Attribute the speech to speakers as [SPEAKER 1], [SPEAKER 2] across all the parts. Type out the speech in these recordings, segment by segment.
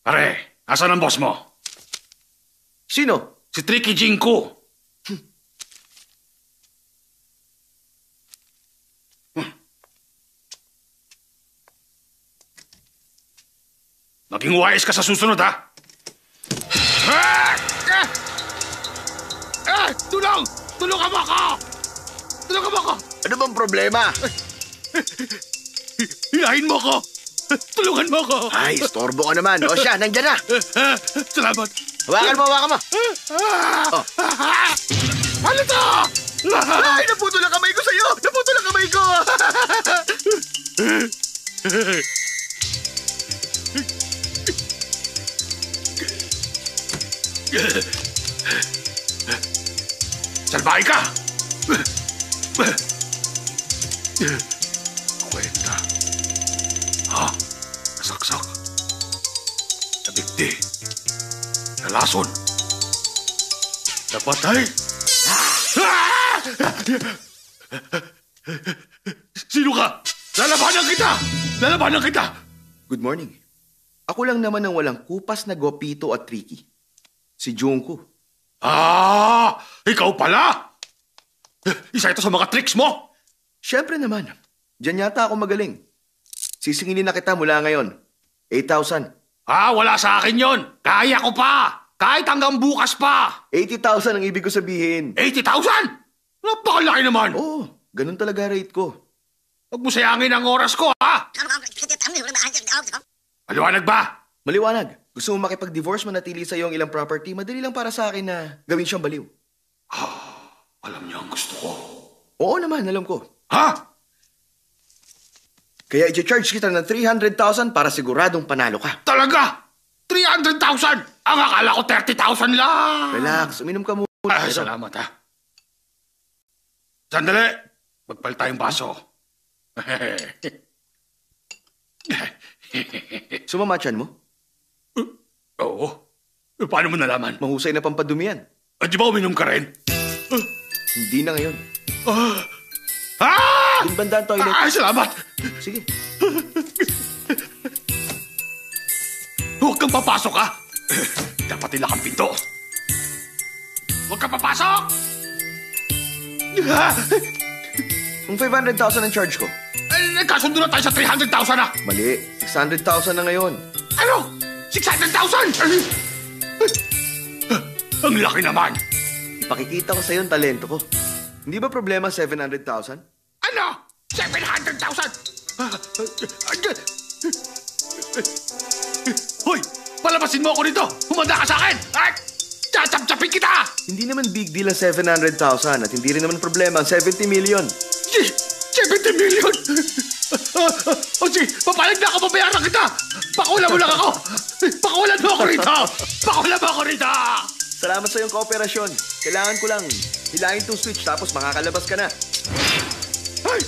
[SPEAKER 1] Pare, asan ang boss mo?
[SPEAKER 2] Sino?
[SPEAKER 1] Si Tricky Jinko. Maging wise ka sa susunod, ha? Tulong! Tulungan mo ako! Tulungan mo ako!
[SPEAKER 2] Ano bang problema?
[SPEAKER 1] Hilahin mo ako! Tulungan mo ako!
[SPEAKER 2] Ay, istorbo ka naman. O siya, nandiyan na.
[SPEAKER 1] Salamat!
[SPEAKER 2] Hawakan mo, hawakan mo. Oh.
[SPEAKER 1] Ano to?
[SPEAKER 2] Ay, naputol ang kamay ko sa'yo! Naputol ang kamay ko!
[SPEAKER 1] Salbahe ka! Kwenta. Ha? Nasaksak. Nabigti. Nalason. Napatay. Sino ka? Lalabanan kita! Lalabanan kita!
[SPEAKER 2] Good morning. Ako lang naman ang walang kupas na Gopito at Tricky. Si Junko.
[SPEAKER 1] Ah! Ikaw pala! Isa ito sa mga tricks mo!
[SPEAKER 2] Siyempre naman. Diyan yata ako magaling. Sisingilin na kita mula ngayon. 8,000.
[SPEAKER 1] Ah, wala sa akin yon. Kaya ko pa! Kahit hanggang bukas pa!
[SPEAKER 2] 80,000 ang ibig ko sabihin.
[SPEAKER 1] 80,000? Napakalaki naman!
[SPEAKER 2] Oo, ganun talaga rate ko.
[SPEAKER 1] Huwag mo sayangin ang oras ko, ha? Maliwanag ba?
[SPEAKER 2] Maliwanag. Gusto mo makipag-divorce, manatili sa iyo ang ilang property, madali lang para sa akin na gawin siyang baliw.
[SPEAKER 1] Alam niyo ang gusto ko.
[SPEAKER 2] Oo naman, alam ko.
[SPEAKER 1] Ha?
[SPEAKER 2] Kaya i-charge kita ng 300,000 para siguradong panalo ka.
[SPEAKER 1] Talaga? 300,000? Ang akala ko 30,000 lang.
[SPEAKER 2] Relax, uminom ka muna.
[SPEAKER 1] Ay, salamat, ha? Sandali. Magpalit tayong baso.
[SPEAKER 2] Sumamatchan mo?
[SPEAKER 1] Oo. Paano mo nalaman?
[SPEAKER 2] Mahusay na pampadumihan.
[SPEAKER 1] Di ba uminom ka rin?
[SPEAKER 2] Hindi na ngayon. Yung banda ang toilet.
[SPEAKER 1] Ay, salamat!
[SPEAKER 2] Sige.
[SPEAKER 1] Huwag kang papasok, ha? Dapat nila kang pinto. Huwag kang papasok!
[SPEAKER 2] Kung 500,000 ang charge ko.
[SPEAKER 1] Nagkasundo na tayo sa 300,000, ha?
[SPEAKER 2] Mali. 600,000 na ngayon.
[SPEAKER 1] Ano? 600,000? Ang laki naman.
[SPEAKER 2] Ipakikita ko sa'yo ang talento ko. Hindi ba problema 700,000?
[SPEAKER 1] Ano? 700,000? Hoy! Palabasin mo ako dito! Humanda ka sa akin! At tsap-tsapin kita!
[SPEAKER 2] Hindi naman big deal ang 700,000 at hindi rin naman problema ang 70 million.
[SPEAKER 1] 70 million? O sige, papalag na ako, babayaran kita! Pakulan mo lang ako! Pakulan mo ako rito! Pakulan mo ako rito!
[SPEAKER 2] Salamat sa iyong kooperasyon. Kailangan ko lang hilahin tong switch tapos makakalabas ka na.
[SPEAKER 1] Ay!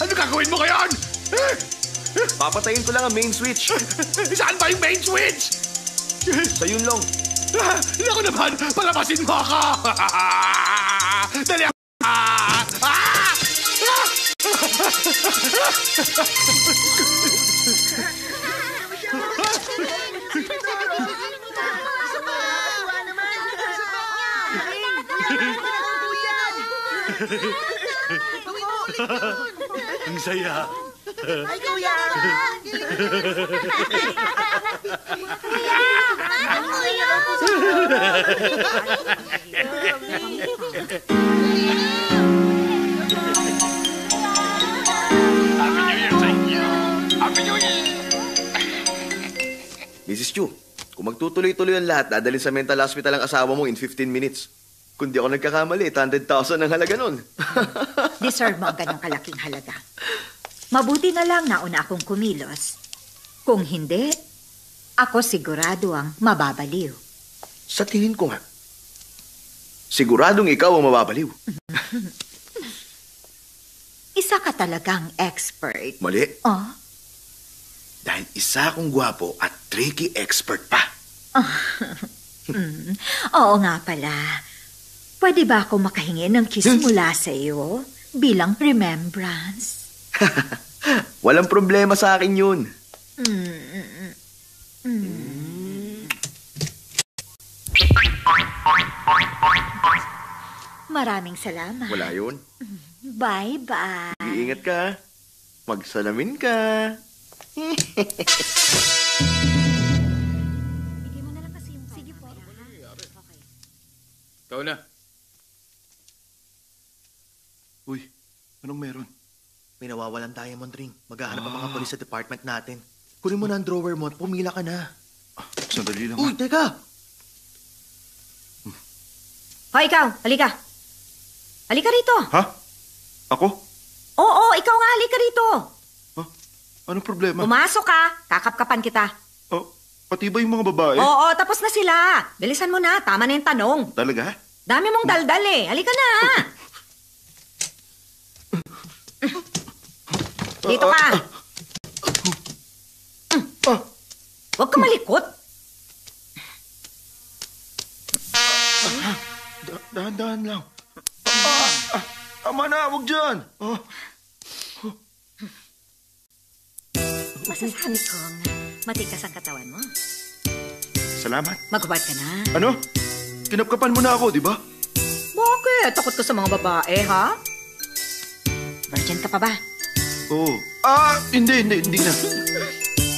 [SPEAKER 1] Ano gagawin mo ngayon?
[SPEAKER 2] Papatayin ko lang ang main switch.
[SPEAKER 1] Saan ba yung main switch?
[SPEAKER 2] Sa yun lang.
[SPEAKER 1] Naku naman, palabasin mo ako! Dali ako! Ang saya.
[SPEAKER 3] Ay, kuya!
[SPEAKER 1] Happy New Year sa inyo. Happy New Year!
[SPEAKER 2] Mrs. Chu, kung magtutuloy-tuloy ang lahat, dadalhin sa mental hospital ang asawa mo in 15 minutes. Kung di ako nagkakamali, 100,000 ang halaga nun.
[SPEAKER 3] Deserve mo ang ganyang kalaking halaga. Mabuti na lang nauna akong kumilos. Kung hindi, ako sigurado ang mababaliw.
[SPEAKER 2] Sa tingin ko nga, siguradong ikaw ang mababaliw.
[SPEAKER 3] Isa ka talagang expert.
[SPEAKER 2] Mali.
[SPEAKER 3] Oh?
[SPEAKER 2] Dahil isa akong gwapo at tricky expert pa.
[SPEAKER 3] Oo nga pala. Pwede ba ako makahingi ng kiss mula sa iyo bilang remembrance?
[SPEAKER 2] Walang problema sa akin yun.
[SPEAKER 3] Maraming salamat.
[SPEAKER 2] Wala yun.
[SPEAKER 3] Bye-bye.
[SPEAKER 2] Iingat ka. Magsalamin ka.
[SPEAKER 3] Bigay mo na lang kasi yung... Sige po. Okay.
[SPEAKER 1] Ikaw na.
[SPEAKER 4] Uy, anong meron?
[SPEAKER 5] May nawawalan diamond ring. Maghahanap ang mga polis sa department natin. Kunin mo na ang drawer mo at pumila ka na.
[SPEAKER 4] Sandali lang.
[SPEAKER 5] Uy, teka!
[SPEAKER 3] Hoy, ikaw! Halika! Halika rito!
[SPEAKER 4] Ha? Ako?
[SPEAKER 3] Oo, ikaw nga halika rito!
[SPEAKER 4] Ha? Anong problema?
[SPEAKER 3] Pumasok ka! Kakapkapan kita.
[SPEAKER 4] Oh, pati ba yung mga babae?
[SPEAKER 3] Oo, tapos na sila. Bilisan mo na, tama na yung tanong.
[SPEAKER 4] Talaga?
[SPEAKER 3] Dami mong daldal eh. Halika na! Dito ka! Huwag ka malikot.
[SPEAKER 4] Dahan-dahan lang. Tama na, huwag dyan.
[SPEAKER 3] Masasabi kong matikas ang katawan mo.
[SPEAKER 4] Salamat.
[SPEAKER 3] Magubad ka na.
[SPEAKER 4] Ano? Kinapkapan mo na ako, di ba?
[SPEAKER 3] Bakit? Takot ka sa mga babae, ha? Virgin ka pa ba?
[SPEAKER 4] Oo. Hindi na.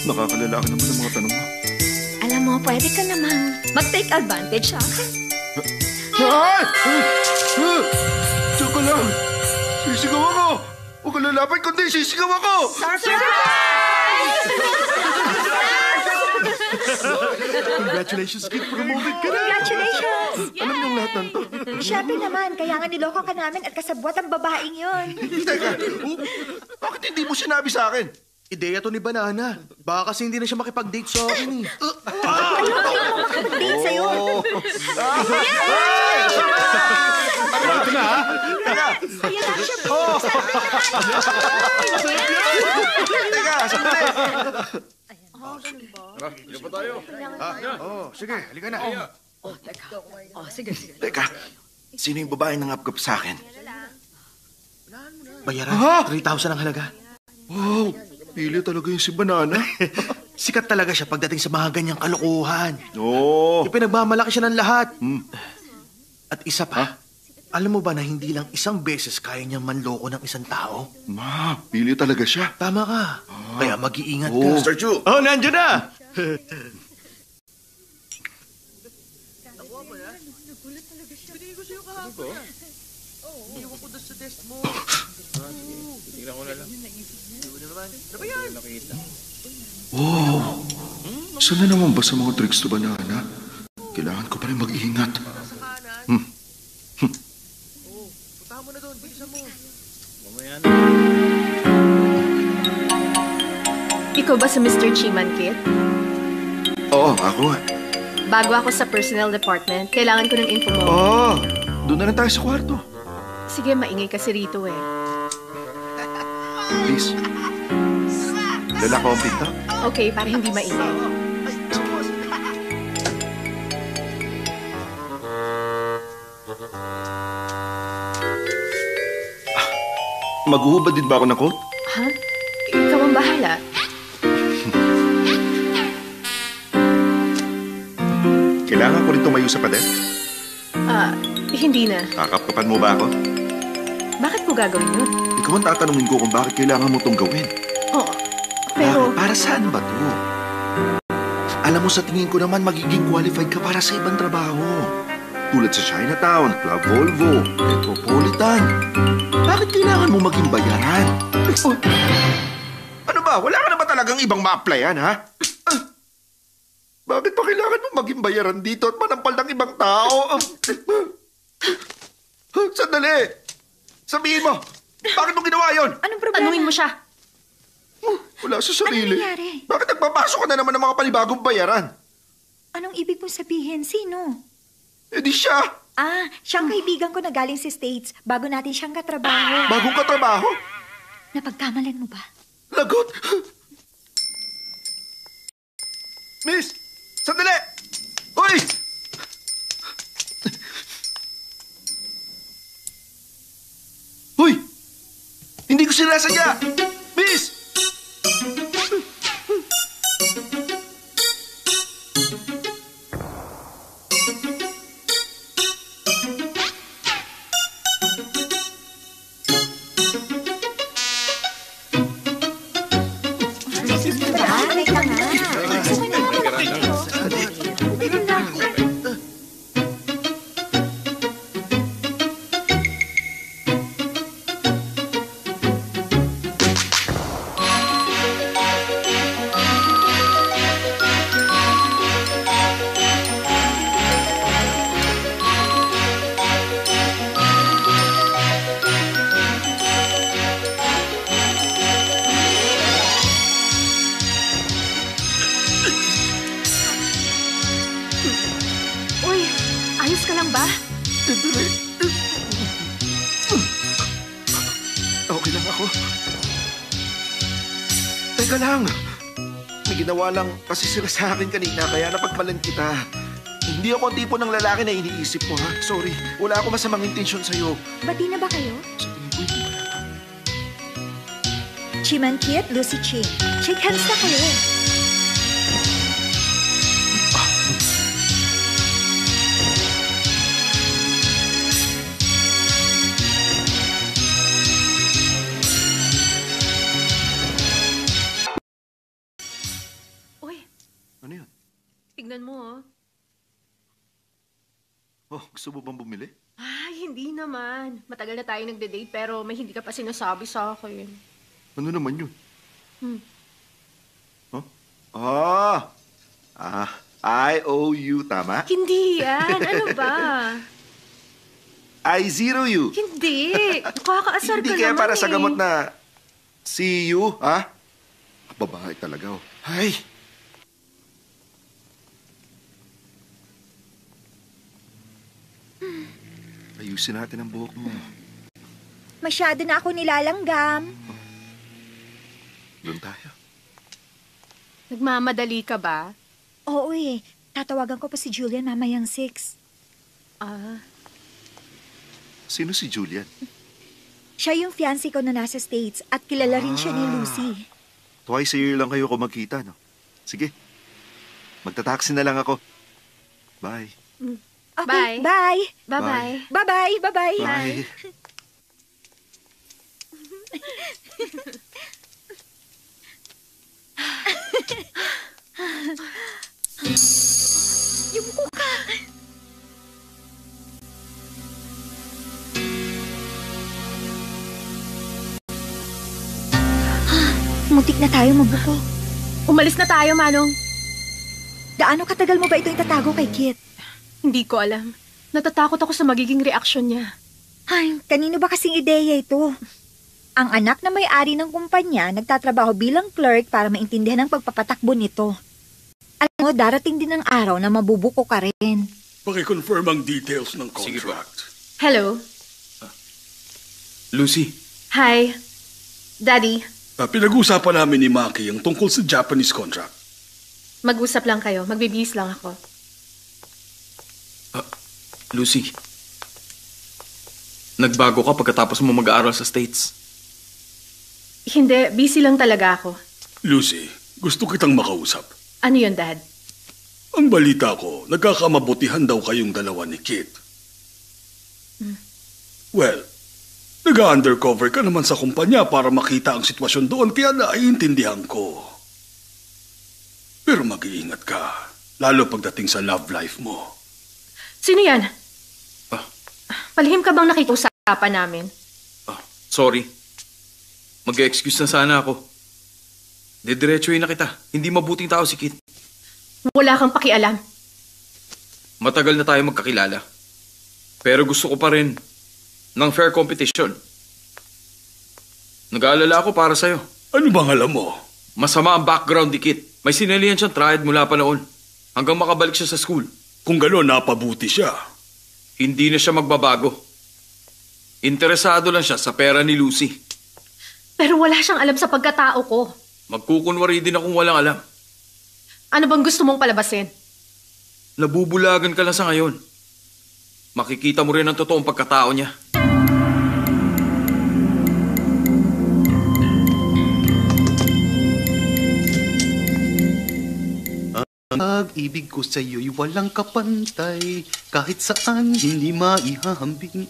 [SPEAKER 4] Nakakalalaki naman ang mga tanong mo.
[SPEAKER 3] Alam mo, pwede ka namang mag-take advantage sa akin.
[SPEAKER 4] Ay! Diyan ka lang. Sisigaw ako. Huwag ka lalapit kundi sisigaw ako. Congratulations, kid. Promoted ka na.
[SPEAKER 3] Congratulations!
[SPEAKER 4] Alam niyong lahat ng to.
[SPEAKER 3] Siyempre naman, kaya nga niloko ka namin at kasabwat ang babaeng yon.
[SPEAKER 4] Teka, bakit hindi mo sinabi sa akin?
[SPEAKER 5] Ideya to ni Banana. Baka kasi hindi na siya makipag-date sa akin eh.
[SPEAKER 3] Makapag-date sa'yo.
[SPEAKER 1] Ito na, ha?
[SPEAKER 3] Kaya lang siya.
[SPEAKER 4] Teka, sandali.
[SPEAKER 1] Ito pa tayo.
[SPEAKER 4] Sige, halika na.
[SPEAKER 3] Sige.
[SPEAKER 4] Teka, sino yung babae nangapkap sa akin?
[SPEAKER 5] Bayaran, 3,000 ang halaga.
[SPEAKER 4] Wow, pili talaga yung si Banana.
[SPEAKER 5] Sikat talaga siya pagdating sa mga ganyang kalokohan.
[SPEAKER 4] Oo.
[SPEAKER 5] Ipinagmamalaki siya ng lahat. At isa pa, alam mo ba na hindi lang isang beses kaya niyang manloko ng isang tao?
[SPEAKER 4] Ma, pili talaga siya.
[SPEAKER 5] Tama ka. Kaya mag-iingat ka.
[SPEAKER 4] Oo.
[SPEAKER 2] Mr. Chu!
[SPEAKER 5] Oh, nandiyan na!
[SPEAKER 1] Tingnan ko na lang.
[SPEAKER 4] Wow. Saan na naman ba sa mga tricks to Banana? Kailangan ko pa rin mag-iingat.
[SPEAKER 6] Ikaw ba si Mr. Chiman, Kit?
[SPEAKER 4] Oo, ako nga.
[SPEAKER 6] Bago ako sa personnel department, kailangan ko ng info mo.
[SPEAKER 4] Oo, doon na lang tayo sa kwarto.
[SPEAKER 6] Sige, maingay kasi rito eh.
[SPEAKER 4] Please. Lalako ang pinto.
[SPEAKER 6] Okay, para hindi maingay.
[SPEAKER 4] Maghuhubad din ba ako ng coat?
[SPEAKER 6] Ha? Ikaw ang bahala.
[SPEAKER 4] Kailangan ko rin tumayo sa pader?
[SPEAKER 6] Hindi na.
[SPEAKER 4] Kakapkapan mo ba ako?
[SPEAKER 6] Bakit ko gagawin yun?
[SPEAKER 4] Ikaw ang tatanungin ko kung bakit kailangan mo tong gawin.
[SPEAKER 6] Oo. Pero,
[SPEAKER 4] Para saan ba to? Alam mo, sa tingin ko naman magiging qualified ka para sa ibang trabaho. Tulad sa Chinatown, Club Volvo, Metropolitan. Bakit kailangan mo maging bayaran? Ano ba? Wala ka na ba talagang ibang ma-applyan, ha? Bakit pa kailangan mo maging bayaran dito at manampal ng ibang tao? Sandali! Sabihin mo, bakit mo ginawa yon?
[SPEAKER 3] Anong problema?
[SPEAKER 6] tanungin mo siya.
[SPEAKER 4] Wala sa sarili.
[SPEAKER 3] Anong nangyari?
[SPEAKER 4] Bakit nagpapasok ka na naman ng mga panibagong bayaran?
[SPEAKER 3] Anong ibig mong sabihin? Sino?
[SPEAKER 4] Eh di siya.
[SPEAKER 3] Siyang kaibigan ko na galing sa States bago natin siyang katrabaho.
[SPEAKER 4] Bagong katrabaho.
[SPEAKER 3] Napagkamalan mo ba?
[SPEAKER 4] Lagot! Miss! Sandali! Hoy! Hoy! Hindi ko sinasadya! Miss!
[SPEAKER 6] Uy, ayos ka lang ba?
[SPEAKER 4] Okay lang ako. Teka lang. May ginawa lang kasi sila sa akin kanina kaya napagmalan kita. Hindi ako ang tipo ng lalaki na iniisip mo, ha? Sorry, wala ako masamang intensyon sa'yo.
[SPEAKER 3] Bati na ba kayo?
[SPEAKER 4] Sa tingin ko, hindi ba yata?
[SPEAKER 3] Chiman Kit, Lucy Ching. Shake hands na kayo.
[SPEAKER 6] Uy,
[SPEAKER 4] Ano yun?
[SPEAKER 6] tignan mo, oh.
[SPEAKER 4] Oh, gusto mo bang bumili?
[SPEAKER 6] Ay, hindi naman. Matagal na tayo nagde-date pero may hindi ka pa sinasabi sa akin.
[SPEAKER 4] Ano naman yun?
[SPEAKER 6] Hmm.
[SPEAKER 4] Huh? I-O-U, tama?
[SPEAKER 6] Hindi yan. Ano ba?
[SPEAKER 4] I-0-U.
[SPEAKER 6] Hindi. Nakakaasar
[SPEAKER 4] Hindi
[SPEAKER 6] ka
[SPEAKER 4] kaya
[SPEAKER 6] naman
[SPEAKER 4] para sa
[SPEAKER 6] eh.
[SPEAKER 4] gamot na see-you, ha? Babae talaga, oh. Ay! Ayusin natin ang buhok mo.
[SPEAKER 3] Masyado na ako nilalanggam.
[SPEAKER 4] Doon tayo.
[SPEAKER 6] Nagmamadali ka ba?
[SPEAKER 3] Oo eh. Tatawagan ko pa si Julian mamayang 6.
[SPEAKER 6] Ah,
[SPEAKER 4] Sino si Julian?
[SPEAKER 3] Siya yung fiancé ko na nasa States at kilala rin siya ni Lucy.
[SPEAKER 4] Twice a year lang kayo kung magkita, no? Sige. Magta-taxi na lang ako. Bye.
[SPEAKER 3] Okay,
[SPEAKER 6] Bye.
[SPEAKER 3] bye.
[SPEAKER 6] bye-bye.
[SPEAKER 3] Bye-bye, bye-bye.
[SPEAKER 4] Bye.
[SPEAKER 3] Yumuko ka. Muntik na tayo mabuko.
[SPEAKER 6] Umalis na tayo, Manong.
[SPEAKER 3] Gaano katagal mo ba ito itatago kay Kit?
[SPEAKER 6] Hindi ko alam. Natatakot ako sa magiging reaksyon niya.
[SPEAKER 3] Ay, kanino ba kasing ideya ito? Ang anak na may-ari ng kumpanya nagtatrabaho bilang clerk para maintindihan ang pagpapatakbo nito. Alam mo, darating din ang araw na mabubuko ka rin.
[SPEAKER 1] Paki-confirm ang details ng
[SPEAKER 7] Sige po.
[SPEAKER 1] contract.
[SPEAKER 6] Hello?
[SPEAKER 7] Lucy,
[SPEAKER 6] Hi. Daddy,
[SPEAKER 1] Pinag-uusapan namin ni Maki ang tungkol sa Japanese contract.
[SPEAKER 6] mag-usap lang kayo. Magbibihis lang ako.
[SPEAKER 7] Lucy. Nagbago ka pagkatapos mo mag-aaral sa States.
[SPEAKER 6] Hindi, busy lang talaga ako.
[SPEAKER 1] Lucy, gusto kitang makausap.
[SPEAKER 6] Ano yun, Dad?
[SPEAKER 1] Ang balita ko, nagkakamabutihan daw kayong dalawa ni Kit. Well, nag-undercover ka naman sa kumpanya para makita ang sitwasyon doon kaya naiintindihan ko. Pero mag-iingat ka, lalo pagdating sa love life mo.
[SPEAKER 6] Sino yan?
[SPEAKER 7] Ah.
[SPEAKER 6] Palihim ka bang nakikiusapan namin?
[SPEAKER 7] Sorry. Mag-excuse na sana ako. Didiretsuhin na kita. Hindi mabuting tao si Kit.
[SPEAKER 6] Wala kang pakialam.
[SPEAKER 7] Matagal na tayo magkakilala. Pero gusto ko pa rin ng fair competition. Nag-aalala ako para sa'yo.
[SPEAKER 1] Ano bang alam mo?
[SPEAKER 7] Masama ang background ni Kit. May sinalihan siyang triad mula pa noon. Hanggang makabalik siya sa school.
[SPEAKER 1] Kung gano'n, napabuti siya.
[SPEAKER 7] Hindi na siya magbabago. Interesado lang siya sa pera ni Lucy.
[SPEAKER 6] Pero wala siyang alam sa pagkatao ko.
[SPEAKER 7] Magkukunwari din akong walang alam.
[SPEAKER 6] Ano bang gusto mong palabasin?
[SPEAKER 7] Nabubulagan ka lang sa ngayon. Makikita mo rin ang totoong pagkatao niya.
[SPEAKER 1] Pag-ibig ko sa'yo'y walang kapantay, kahit saan hindi maihahambing.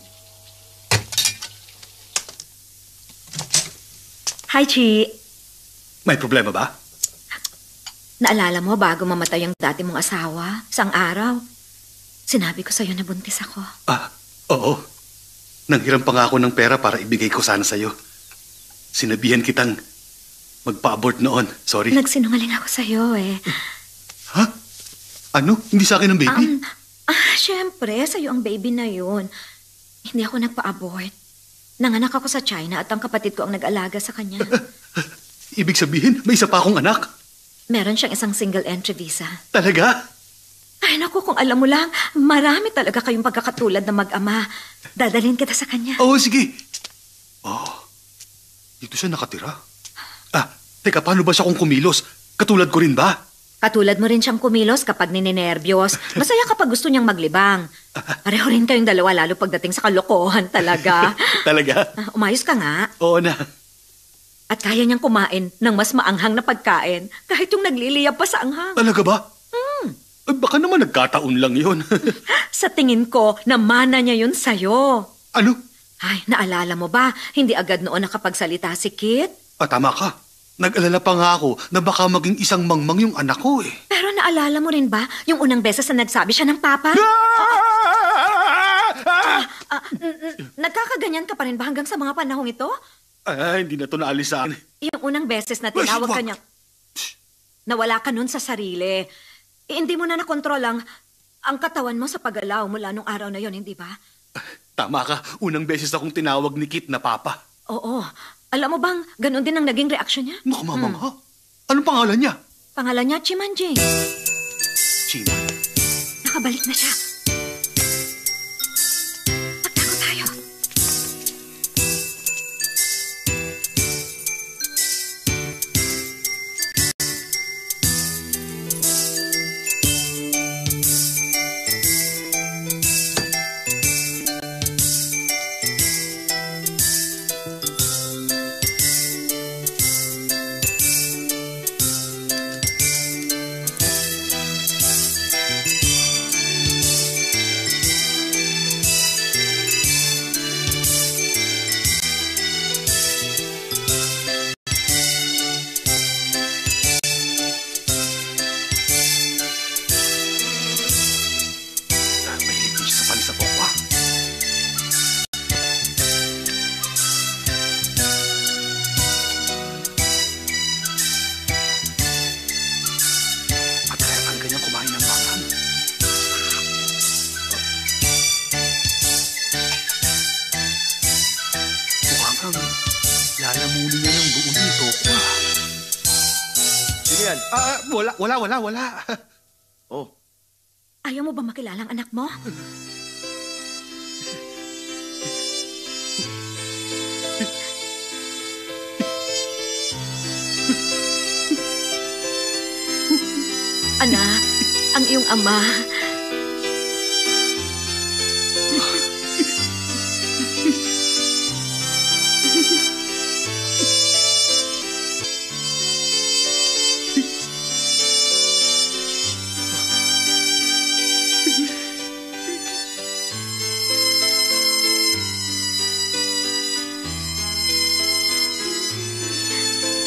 [SPEAKER 3] Hi, Chi.
[SPEAKER 1] May problema ba?
[SPEAKER 3] Naalala mo bago mamatay ang dati mong asawa, isang araw, sinabi ko sa'yo na buntis ako.
[SPEAKER 1] Oo. Nanghiram pa nga ako ng pera para ibigay ko sana sa'yo. Sinabihan kitang magpa-abort noon. Sorry.
[SPEAKER 3] Nagsinungaling ako sa'yo eh.
[SPEAKER 1] Ha? Ano? Hindi sa akin ang baby?
[SPEAKER 3] Siyempre, sa'yo ang baby na yun. Hindi ako nagpa-abort. Nanganak ako sa China at ang kapatid ko ang nag-alaga sa kanya.
[SPEAKER 1] Ibig sabihin, may isa pa akong anak?
[SPEAKER 3] Meron siyang isang single entry visa.
[SPEAKER 1] Talaga?
[SPEAKER 3] Ay, naku, kung alam mo lang, marami talaga kayong pagkakatulad na mag-ama. Dadalhin kita sa kanya.
[SPEAKER 1] Oo, sige. Dito siya nakatira. Teka, paano ba siya kung kumilos? Katulad ko rin ba?
[SPEAKER 3] Katulad mo rin siyang kumilos kapag nininervyos. Masaya kapag gusto niyang maglibang. Pareho rin kayong dalawa lalo pagdating sa kalokohan talaga.
[SPEAKER 1] Talaga?
[SPEAKER 3] Umayos ka nga.
[SPEAKER 1] Oo na.
[SPEAKER 3] At kaya niyang kumain ng mas maanghang na pagkain kahit yung nagliliyab pa sa anghang.
[SPEAKER 1] Talaga ba? Baka naman nagkataon lang yun.
[SPEAKER 3] Sa tingin ko, namana niya yun sa'yo.
[SPEAKER 1] Ano?
[SPEAKER 3] Ay, naalala mo ba? Hindi agad noon nakapagsalita si Kit.
[SPEAKER 1] Tama ka. Nag-alala pa nga ako na baka maging isang mangmang yung anak ko eh.
[SPEAKER 3] Pero naalala mo rin ba yung unang beses na nagsabi siya ng papa? Nagkakaganyan ka pa rin ba hanggang sa mga panahong ito?
[SPEAKER 1] Hindi na to naalis sa akin.
[SPEAKER 3] Yung unang beses na tinawag ka niya, nawala ka nun sa sarili. Hindi mo na nakontrol ang katawan mo sa pag-alaw mula nung araw na yon, hindi ba?
[SPEAKER 1] Tama ka. Unang beses akong tinawag ni Kit na papa.
[SPEAKER 3] Oo. Alam mo bang, ganun din ang naging reaksyon niya?
[SPEAKER 1] Naku, mamang ha? Anong pangalan niya?
[SPEAKER 3] Pangalan niya, Chimanjing.
[SPEAKER 1] Chima.
[SPEAKER 3] Nakabalik na siya. Magtago tayo.
[SPEAKER 1] Lalamunin niya ng buo nito.
[SPEAKER 2] Sino yan?
[SPEAKER 1] Wala.
[SPEAKER 2] Oh.
[SPEAKER 3] Ayaw mo ba makilala ang anak mo? Anak, ang iyong ama.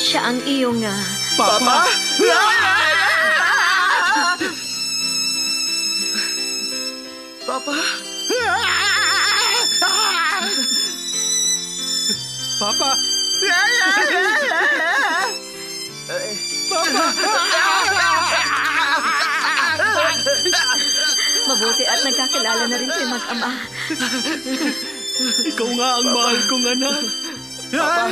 [SPEAKER 3] Siya ang iyong...
[SPEAKER 2] Papa? Papa?
[SPEAKER 1] Papa!
[SPEAKER 3] Mabuti at nagkakilala na rin kayo mag-ama.
[SPEAKER 1] Ikaw nga ang mahal kong anak.
[SPEAKER 2] Papa!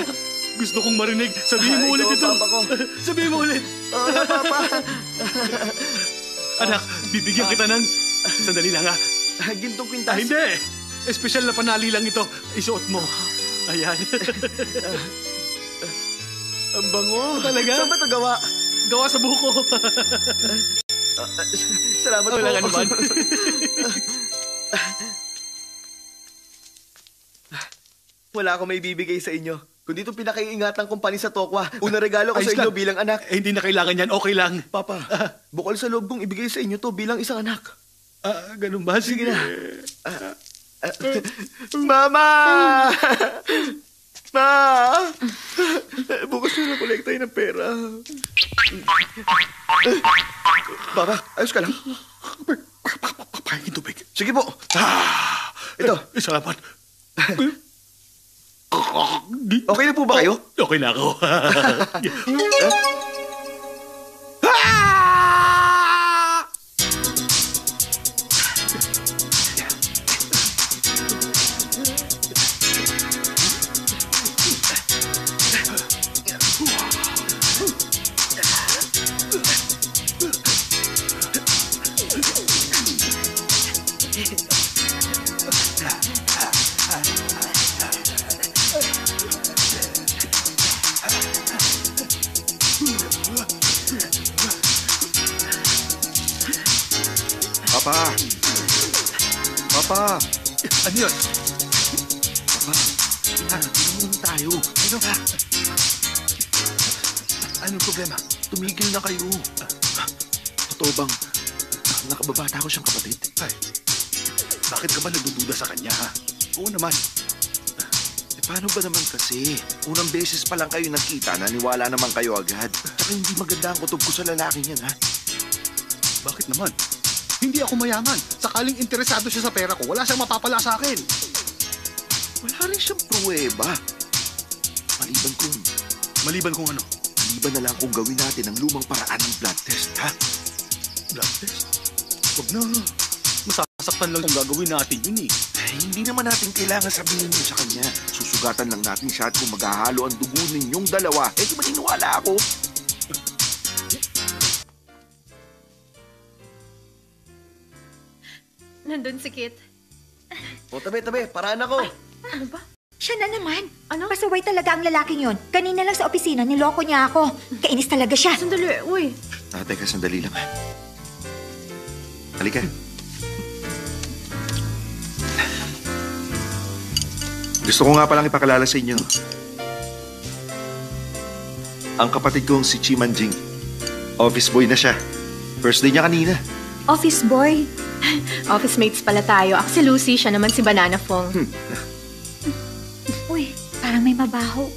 [SPEAKER 1] Gusto kong marinig. Sabihin mo ulit
[SPEAKER 2] Ikaw
[SPEAKER 1] ito.
[SPEAKER 2] ang papa ko.
[SPEAKER 1] Sabihin mo ulit.
[SPEAKER 2] Oo na, Papa.
[SPEAKER 1] Anak, bibigyan kita ng... Sandali lang ha.
[SPEAKER 2] Gintong kwintas.
[SPEAKER 1] Hindi. Espesyal na panali lang ito. Isuot mo. Ayan. Ang bango. Talaga?
[SPEAKER 2] Saan ba ito gawa?
[SPEAKER 1] Gawa sa buko.
[SPEAKER 2] Salamat
[SPEAKER 1] Wala ka
[SPEAKER 2] po.
[SPEAKER 1] naman.
[SPEAKER 2] Wala akong may bibigay sa inyo. kundi itong pinakaiingatang kumpanya sa Tokwa. Unang regalo ko sa
[SPEAKER 1] Ayos
[SPEAKER 2] inyo
[SPEAKER 1] lang.
[SPEAKER 2] bilang anak.
[SPEAKER 1] Hindi na kailangan yan. Okay lang.
[SPEAKER 2] Papa, bukal sa loob kong ibigay sa inyo to bilang isang anak.
[SPEAKER 1] Ganun ba? Sige na.
[SPEAKER 2] Mama! Ma! Bukas na kolekta ng pera. Papa, ayos ka lang?
[SPEAKER 1] Pahingin tubig.
[SPEAKER 2] Sige po. Ito.
[SPEAKER 1] Salamat.
[SPEAKER 2] Okay na po ba kayo?
[SPEAKER 1] Okay na ako.
[SPEAKER 4] Papa!
[SPEAKER 1] Ano yun?
[SPEAKER 4] Papa, tulungan tayo. Ano ka? Anong problema? Tumigil na kayo. Totoo bang nakababata ko siyang kapatid?
[SPEAKER 1] Ay, bakit ka ba nagdududa sa kanya, ha? Oo naman.
[SPEAKER 4] Paano ba naman kasi? Unang beses pa lang kayo nakita, naniwala naman kayo agad. Tsaka hindi maganda ang kutob ko sa lalaking yan, ha?
[SPEAKER 1] Bakit naman? Hindi ako mayaman. Sakaling interesado siya sa pera ko, wala siyang mapapala sa akin.
[SPEAKER 4] Wala rin siyang pruweba.
[SPEAKER 1] Maliban kung ano?
[SPEAKER 4] Maliban na lang kung gawin natin ang lumang paraan ng blood test, ha?
[SPEAKER 1] Blood test? Huwag na. Masasaktan lang kung gagawin natin yun eh.
[SPEAKER 4] Hindi naman natin kailangan sabihin yun sa kanya. Susugatan lang natin siya at kung maghahalo ang dugo ninyong dalawa, di maniniwala ako.
[SPEAKER 6] Nandun si Kit.
[SPEAKER 2] O, tabi. Paraan ako.
[SPEAKER 6] Ano ba?
[SPEAKER 3] Siya na naman.
[SPEAKER 6] Ano?
[SPEAKER 3] Pasaway talaga ang lalaking yon. Kanina lang sa opisina, niloko niya ako. Kainis talaga siya.
[SPEAKER 6] Sandali, uy.
[SPEAKER 4] Teka, sandali lang, ha? Halika. Gusto ko nga palang ipakilala sa inyo. Ang kapatid kong si Chi Manjing. Office boy na siya. First day niya kanina.
[SPEAKER 3] Office boy.
[SPEAKER 6] Office mates pala tayo. Ako si Lucy, siya naman si Banana Fong.
[SPEAKER 3] Uy, parang may mabaho.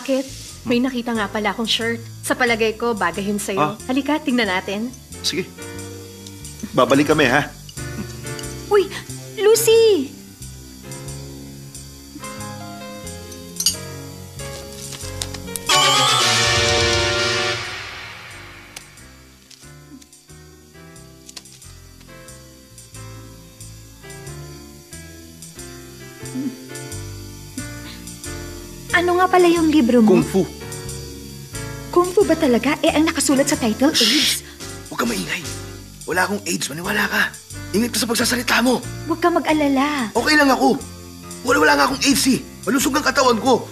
[SPEAKER 6] Kit, may nakita nga pala akong shirt. Sa palagay ko, bagay yun sa'yo. Halika, tingnan natin.
[SPEAKER 4] Sige. Babalik kami, ha?
[SPEAKER 3] Uy, Lucy! Ano nga pala yung libro mo?
[SPEAKER 4] Kung Fu.
[SPEAKER 3] Kung Fu ba talaga? Ang nakasulat sa title, AIDS.
[SPEAKER 4] Huwag ka maingay. Wala akong AIDS, maniwala ka. Ingat ka sa pagsasalita mo.
[SPEAKER 3] Huwag ka mag-alala.
[SPEAKER 4] Okay lang ako. Wala nga akong AIDS, eh. Malusog ang katawan ko.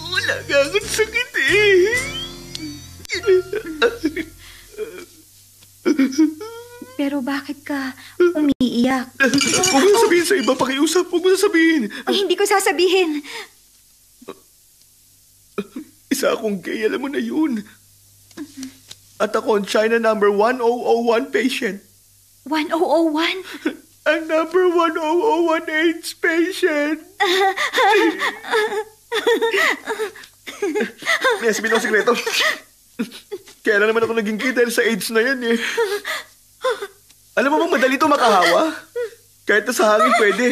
[SPEAKER 2] Wala nga akong sakit eh.
[SPEAKER 3] Pero bakit ka umiiyak?
[SPEAKER 2] Huwag mo sabihin sa iba, pakiusap. Huwag mo sabihin.
[SPEAKER 3] Ay, hindi ko sasabihin.
[SPEAKER 2] Isa akong gay, alam mo na yun. At ako ang China number 1001 patient.
[SPEAKER 3] 1001?
[SPEAKER 2] Ang number 1001 AIDS patient. May sabihin ako sikreto. Kaya lang naman ako naging gay dahil sa AIDS na yan eh. Alam mo bang madali ito makahawa? Kahit na sa hangin pwede.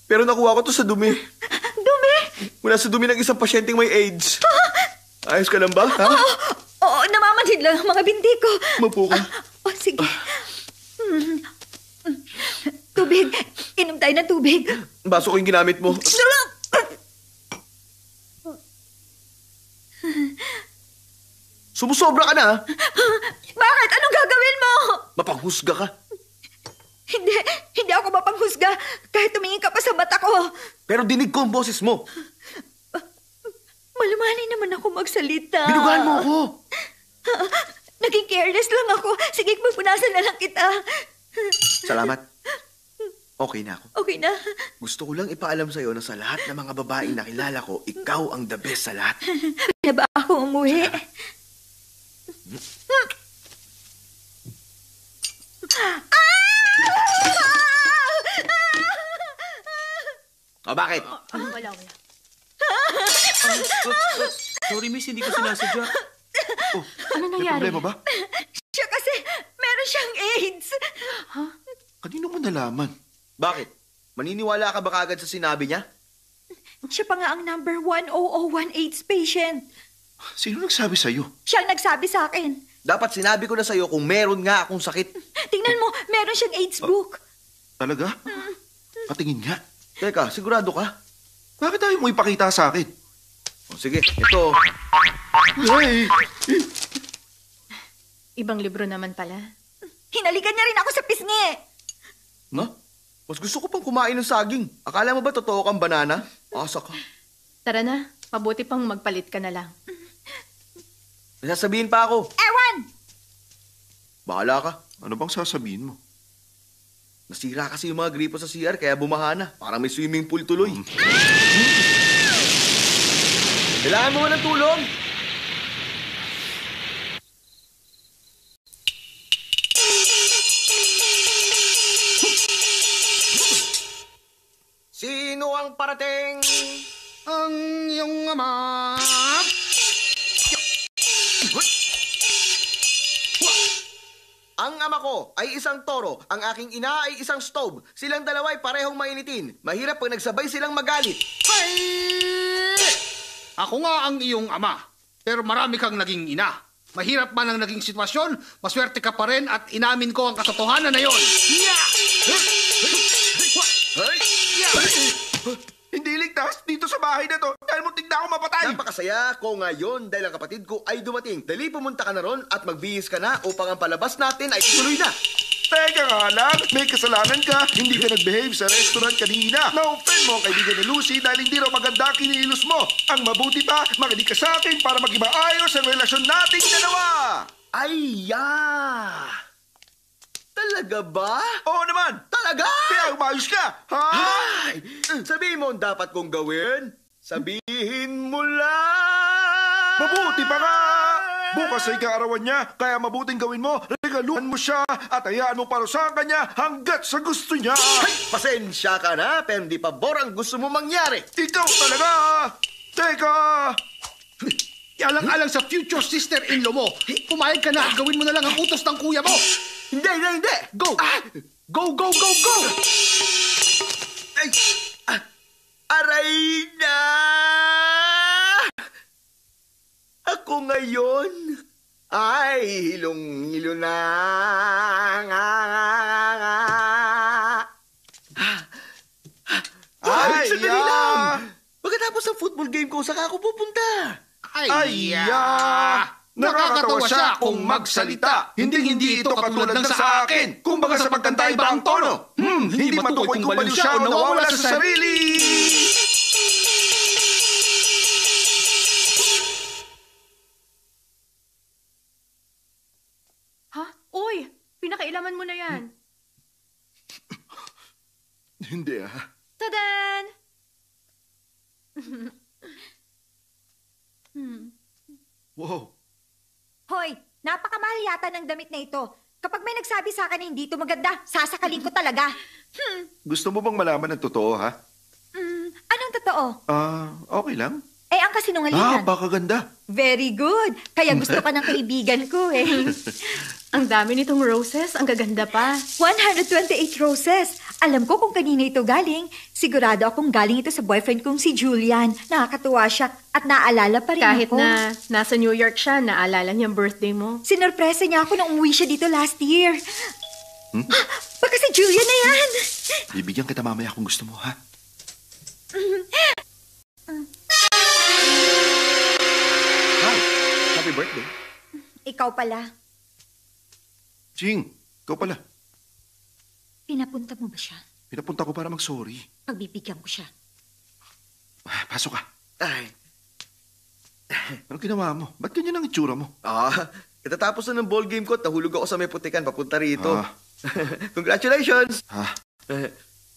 [SPEAKER 2] Pero nakuha ko to sa dumi.
[SPEAKER 3] Dumi?
[SPEAKER 2] Mula sa dumi ng isang pasyenteng may AIDS. Ayos ka lang ba, ha?
[SPEAKER 3] Oo, namamanhid lang ang mga binti ko.
[SPEAKER 2] Mapo ka.
[SPEAKER 3] Sige. Tubig. Inom tayo ng tubig.
[SPEAKER 2] Baso ko yung ginamit mo. Sumusobra ka na, ha?
[SPEAKER 3] Bakit? Anong gagawin mo?
[SPEAKER 2] Mapanghusga ka.
[SPEAKER 3] Hindi ako mapanghusga kahit tumingin ka pa sa mata ko.
[SPEAKER 2] Pero dinig ko ang boses mo.
[SPEAKER 3] Malumanay naman ako magsalita.
[SPEAKER 2] Binugahan mo ako.
[SPEAKER 3] Naging careless lang ako. Sige, magpunasan na lang kita.
[SPEAKER 2] Salamat. Okay na ako.
[SPEAKER 3] Okay na.
[SPEAKER 2] Gusto ko lang ipaalam sa'yo na sa lahat ng mga babaeng nakilala ko, ikaw ang the best sa lahat.
[SPEAKER 3] Na ba ako umuwi?
[SPEAKER 2] O bakit?
[SPEAKER 6] Wala.
[SPEAKER 7] Sorry, miss, hindi ko sinasadya.
[SPEAKER 6] Ano
[SPEAKER 4] May
[SPEAKER 6] nangyari?
[SPEAKER 4] problema ba?
[SPEAKER 3] Siya kasi meron siyang AIDS.
[SPEAKER 4] Kanino mo nalaman?
[SPEAKER 2] Bakit? Maniniwala ka ba kagad sa sinabi niya?
[SPEAKER 3] Siya pa nga ang number 10018 AIDS patient.
[SPEAKER 4] Sino nagsabi sa'yo?
[SPEAKER 3] Siya ang nagsabi sa akin.
[SPEAKER 2] Dapat sinabi ko na sa'yo kung meron nga akong sakit.
[SPEAKER 3] Tingnan mo, meron siyang AIDS book.
[SPEAKER 4] Talaga? Patingin nga.
[SPEAKER 2] Teka, sigurado ka?
[SPEAKER 4] Bakit ayaw mo ipakita sa akin?
[SPEAKER 2] O sige, ito.
[SPEAKER 4] Ay!
[SPEAKER 6] Ibang libro naman pala.
[SPEAKER 3] Hinalikan niya rin ako sa pisngi.
[SPEAKER 2] No? Mas gusto ko pang kumain ng saging. Akala mo ba totoo kang banana? Asa ka.
[SPEAKER 6] Tara na, mabuti pang magpalit ka na lang.
[SPEAKER 2] May sasabihin pa ako.
[SPEAKER 3] Ewan!
[SPEAKER 2] Bahala ka.
[SPEAKER 4] Ano bang sasabihin mo?
[SPEAKER 2] Nasira kasi yung mga gripo sa CR kaya bumaha na. Parang may swimming pool tuloy. Kailangan mo ng tulong? Sino ang parating?
[SPEAKER 8] Ang iyong ama.
[SPEAKER 2] Ang ama ko ay isang toro, ang aking ina ay isang stove. Silang dalawa ay parehong mainitin. Mahirap pag nagsabay silang magalit.
[SPEAKER 8] Ay! Ako nga ang iyong ama, pero marami kang naging ina. Mahirap man ang naging sitwasyon, maswerte ka pa rin at inamin ko ang katotohanan na yon.
[SPEAKER 4] Hindi ligtas dito sa bahay na to dahil muntik na ako mapatay!
[SPEAKER 2] Napakasaya ko ngayon dahil ang kapatid ko ay dumating. Dali pumunta ka na ron at magbihis ka na upang ang palabas natin ay ituloy na.
[SPEAKER 4] Teka nga lang, may kasalanan ka. Hindi ka nag-behave sa restaurant kanina. Na-offend mo ang kaibigan ni Lucy dahil hindi raw maganda kinilos mo. Ang mabuti pa, makinig ka sa akin para maging maayos ang relasyon nating dalawa.
[SPEAKER 2] Ay, ya! Talaga ba?
[SPEAKER 4] Oo naman,
[SPEAKER 2] Talaga?
[SPEAKER 4] kaya umayos ka. Ha?
[SPEAKER 2] Ay! Sabihin mo ang dapat kong gawin. Sabihin mo lang!
[SPEAKER 4] Mabuti pa nga! Bukas ay kaarawan niya, kaya mabuting gawin mo, regaluhan mo siya at hayaan mo parusahan ka niya hanggat sa gusto niya.
[SPEAKER 2] Ay, pasensya ka na, pero hindi pabor ang gusto mo mangyari.
[SPEAKER 4] Ikaw talaga! Teka!
[SPEAKER 8] Alang-alang sa future sister-in-law mo, pumayag ka na at gawin mo na lang ang utos ng kuya mo.
[SPEAKER 2] Hindi!
[SPEAKER 8] Go!
[SPEAKER 2] Go! Ay! Aray na! Ako ngayon ay hilong-hilo na.
[SPEAKER 4] Ay,
[SPEAKER 2] Sandali
[SPEAKER 4] ya!
[SPEAKER 2] lang! Pagkatapos ng football game ko, saka ako pupunta.
[SPEAKER 4] Ay, ya! Nakakatawa siya kung magsalita. Hindi ito katulad ng sa akin. Kumbaga sa pagkanta iba ang tono. Hindi matukoy kung baliw siya o nawawala sa sarili.
[SPEAKER 6] Ha? Uy! Pinakailaman mo na yan.
[SPEAKER 4] Hindi
[SPEAKER 6] Tadan!
[SPEAKER 4] Wow.
[SPEAKER 3] Hoy, napakamahal yata ng damit na ito. Kapag may nagsabi sa akin na hindi ito maganda, sasakalin ko talaga.
[SPEAKER 4] Gusto mo bang malaman ng totoo, ha?
[SPEAKER 3] Anong totoo?
[SPEAKER 4] Okay lang.
[SPEAKER 3] Eh, ang kasinungalingan.
[SPEAKER 4] Baka ganda.
[SPEAKER 3] Very good. Kaya gusto ka ng kaibigan ko eh.
[SPEAKER 6] Ang dami nitong roses, ang gaganda pa.
[SPEAKER 3] 128 roses. Alam ko kung kanino ito galing. Sigurado akong galing ito sa boyfriend kong si Julian. Nakakatuwa siya at naaalala pa rin
[SPEAKER 6] Kahit
[SPEAKER 3] ako.
[SPEAKER 6] na nasa New York siya, naalala niya ang birthday mo.
[SPEAKER 3] Sinorpresa niya ako nung umuwi siya dito last year. Baka si Julian na yan.
[SPEAKER 4] Bibigyan kita mamaya kung gusto mo, ha?
[SPEAKER 2] Hi, happy birthday.
[SPEAKER 3] Ikaw pala.
[SPEAKER 4] Ching, ikaw pala.
[SPEAKER 3] Pinapunta mo ba siya?
[SPEAKER 4] Pinapunta ko para mag-sorry.
[SPEAKER 3] Pagbibigyan ko siya.
[SPEAKER 4] Pasok ka.
[SPEAKER 2] Ay,
[SPEAKER 4] Ano ginawa mo? Ba't ganyan ang itsura mo?
[SPEAKER 2] Katatapos na ng ball game ko at nahulog ako sa may putikan papunta rito.
[SPEAKER 4] Ah.
[SPEAKER 2] Congratulations!
[SPEAKER 4] Ha?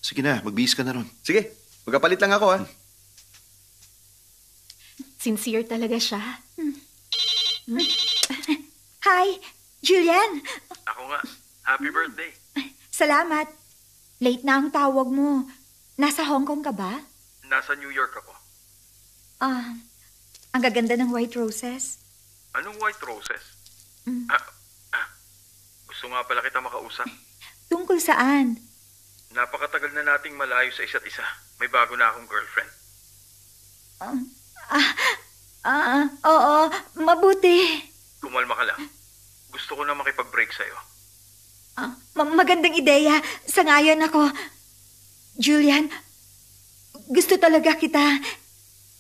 [SPEAKER 4] Sige na, magbihis ka na ron.
[SPEAKER 2] Sige, magkapalit lang ako ha.
[SPEAKER 6] Sincere talaga siya.
[SPEAKER 3] Hi, Julian.
[SPEAKER 7] Ako nga. Happy birthday.
[SPEAKER 3] Salamat. Late na ang tawag mo. Nasa Hong Kong ka ba?
[SPEAKER 7] Nasa New York ako.
[SPEAKER 3] Ang gaganda ng white roses.
[SPEAKER 7] Anong white roses?
[SPEAKER 3] Mm.
[SPEAKER 7] Gusto nga pala kita makausap.
[SPEAKER 3] Tungkol saan?
[SPEAKER 7] Napakatagal na nating malayo sa isa't isa. May bago na akong girlfriend.
[SPEAKER 3] Oo, mabuti.
[SPEAKER 7] Kumalma ka lang. Gusto ko na makipag-break sa'yo.
[SPEAKER 3] Magandang ideya. Sangayon ako. Julian, gusto talaga kita.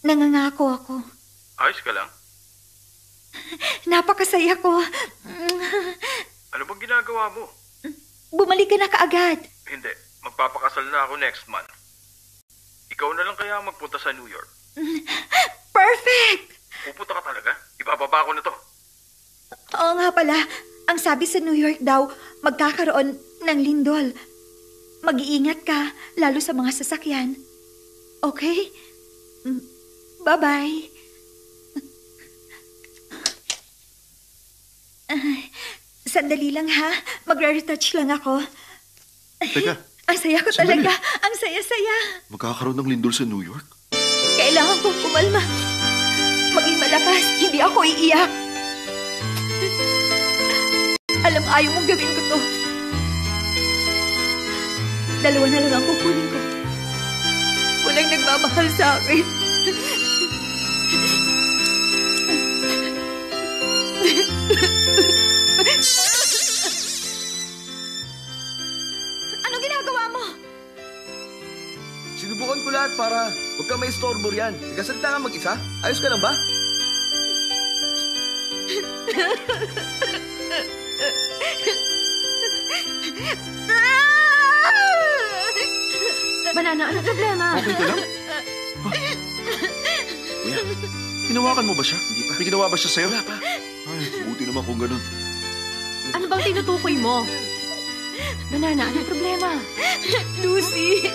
[SPEAKER 3] Nangangako ako.
[SPEAKER 7] Ayos ka lang?
[SPEAKER 3] Napakasaya ko.
[SPEAKER 7] Ano bang ginagawa mo?
[SPEAKER 3] Bumalik ka na kaagad.
[SPEAKER 7] Hindi. Magpapakasal na ako next month. Ikaw na lang kaya magpunta sa New York.
[SPEAKER 3] Perfect!
[SPEAKER 7] Pupunta ka talaga? Ibababa ko na to.
[SPEAKER 3] Oo nga pala. Ang sabi sa New York daw, magkakaroon ng lindol. Mag-iingat ka, lalo sa mga sasakyan. Okay? Bye-bye. Sandali lang ha. Magre-retouch lang ako.
[SPEAKER 4] Teka,
[SPEAKER 3] Ang saya ko
[SPEAKER 4] sandali.
[SPEAKER 3] talaga. Ang saya-saya.
[SPEAKER 4] magkakaroon ng lindol sa New York?
[SPEAKER 3] Kailangan kong kumalma. Maging malakas. Hindi ako iiyak. Alam, ayaw mong gawin ko to. Dalawa na lang ang kukunin ko. Walang nagmamahal sa akin. Anong ginagawa mo?
[SPEAKER 2] Sinubukan ko lahat para huwag kang may istorbo riyan. Nagkasalita ka mag-isa? Ayos ka lang ba?
[SPEAKER 6] Banana, ano problema?
[SPEAKER 4] Okay ka lang? Kuya, hinawakan mo ba siya? Hindi pa. May ginawa ba siya sa'yo? Wala pa. Ay, buti naman kung ganun.
[SPEAKER 6] Ano bang tinutukoy mo? Banana, ano problema?
[SPEAKER 3] Lucy!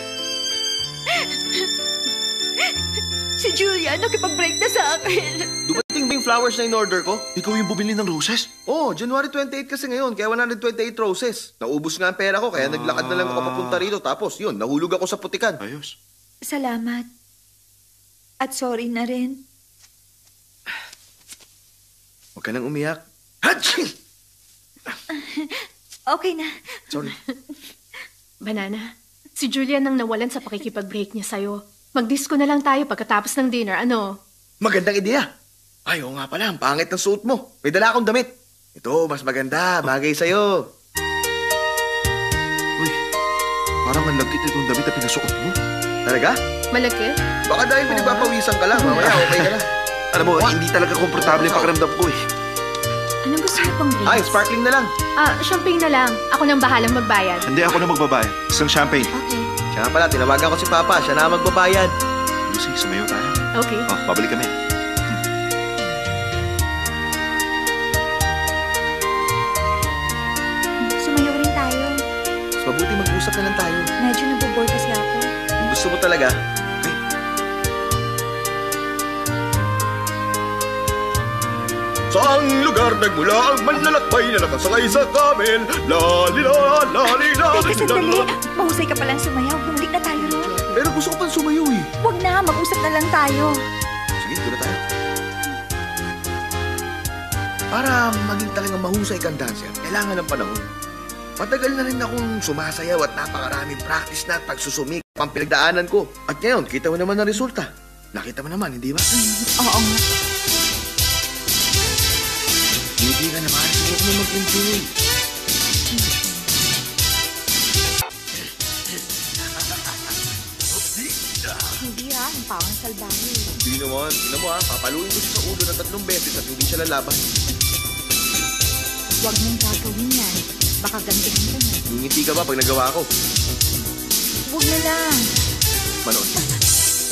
[SPEAKER 3] Si Julia, nakipag-break na sa akin.
[SPEAKER 2] Dumating ba yung flowers na in-order ko?
[SPEAKER 4] Ikaw yung bumili ng roses?
[SPEAKER 2] Oh, January 28 kasi ngayon, kaya 128 roses. Naubos nga ang pera ko, kaya naglakad na lang ako papunta rito. Tapos yun, nahulog ako sa putikan.
[SPEAKER 4] Ayos.
[SPEAKER 3] Salamat. At sorry na rin.
[SPEAKER 2] Huwag ka nang umiyak.
[SPEAKER 3] Okay na.
[SPEAKER 2] Sorry.
[SPEAKER 6] Banana, si Julian nang nawalan sa pakikipag-break niya sa'yo. Mag-disco na lang tayo pagkatapos ng dinner, ano?
[SPEAKER 2] Magandang ideya. Ay, oo nga pala, ang pangit ng suot mo. May dala akong damit. Ito, mas maganda. Bagay sa'yo.
[SPEAKER 4] Uy, parang ang lagkit itong damit na pinasuot mo.
[SPEAKER 2] Talaga?
[SPEAKER 6] Malaki?
[SPEAKER 2] Baka dahil pinagpapawisan ka lang. Mamaya, okay ka na.
[SPEAKER 4] Alam mo, hindi talaga komportable yung pakiramdam ko eh.
[SPEAKER 6] Anong gusto mo pang drinks?
[SPEAKER 2] Ay, sparkling na lang.
[SPEAKER 6] Champagne na lang. Ako nang bahalang magbayad.
[SPEAKER 4] Hindi ako na magbabayad. Isang champagne.
[SPEAKER 6] Okay.
[SPEAKER 2] Siya nga pala, tinawagan ko si Papa. Siya na ang magbabayad.
[SPEAKER 4] Lucy, sumayo tayo.
[SPEAKER 6] Okay.
[SPEAKER 4] Oh, babalik kami.
[SPEAKER 3] Sumayo rin tayo.
[SPEAKER 2] Mas mabuti mag-usap na lang tayo.
[SPEAKER 3] Medyo nabobore kasi ako.
[SPEAKER 2] Kung gusto mo talaga, Saang lugar nagmula ang manlalakbay na nakasakay sa kamel? Lalila, lalila,
[SPEAKER 3] Teka, sandali. Mahusay ka palang sumayaw. Bumalik na tayo ron.
[SPEAKER 2] Pero gusto ko pang sumayaw eh.
[SPEAKER 3] Huwag na. Mag-usap na lang tayo.
[SPEAKER 2] Sige, doon na tayo. Para maging talagang mahusay kang dancer, kailangan ng panahon. Matagal na rin akong sumasayaw at napakaraming practice na at pagsusumik ang pinagdaanan ko. At ngayon, kita mo naman ang resulta. Nakita mo naman, hindi ba?
[SPEAKER 3] Oo nga.
[SPEAKER 2] Hindi ka naman. Huwag mo mag-enjoy.
[SPEAKER 3] Hindi ha. Ang pawang salbahe.
[SPEAKER 2] Hindi naman. Tingnan mo ha. Papaluin ko siya sa ulo ng 3 beses at hindi siya lalaban.
[SPEAKER 3] Huwag mong gagawin yan. Baka gantihan ka na.
[SPEAKER 2] Ngingiti ka ba pag nagawa ko?
[SPEAKER 3] Huwag na lang.
[SPEAKER 2] Manood.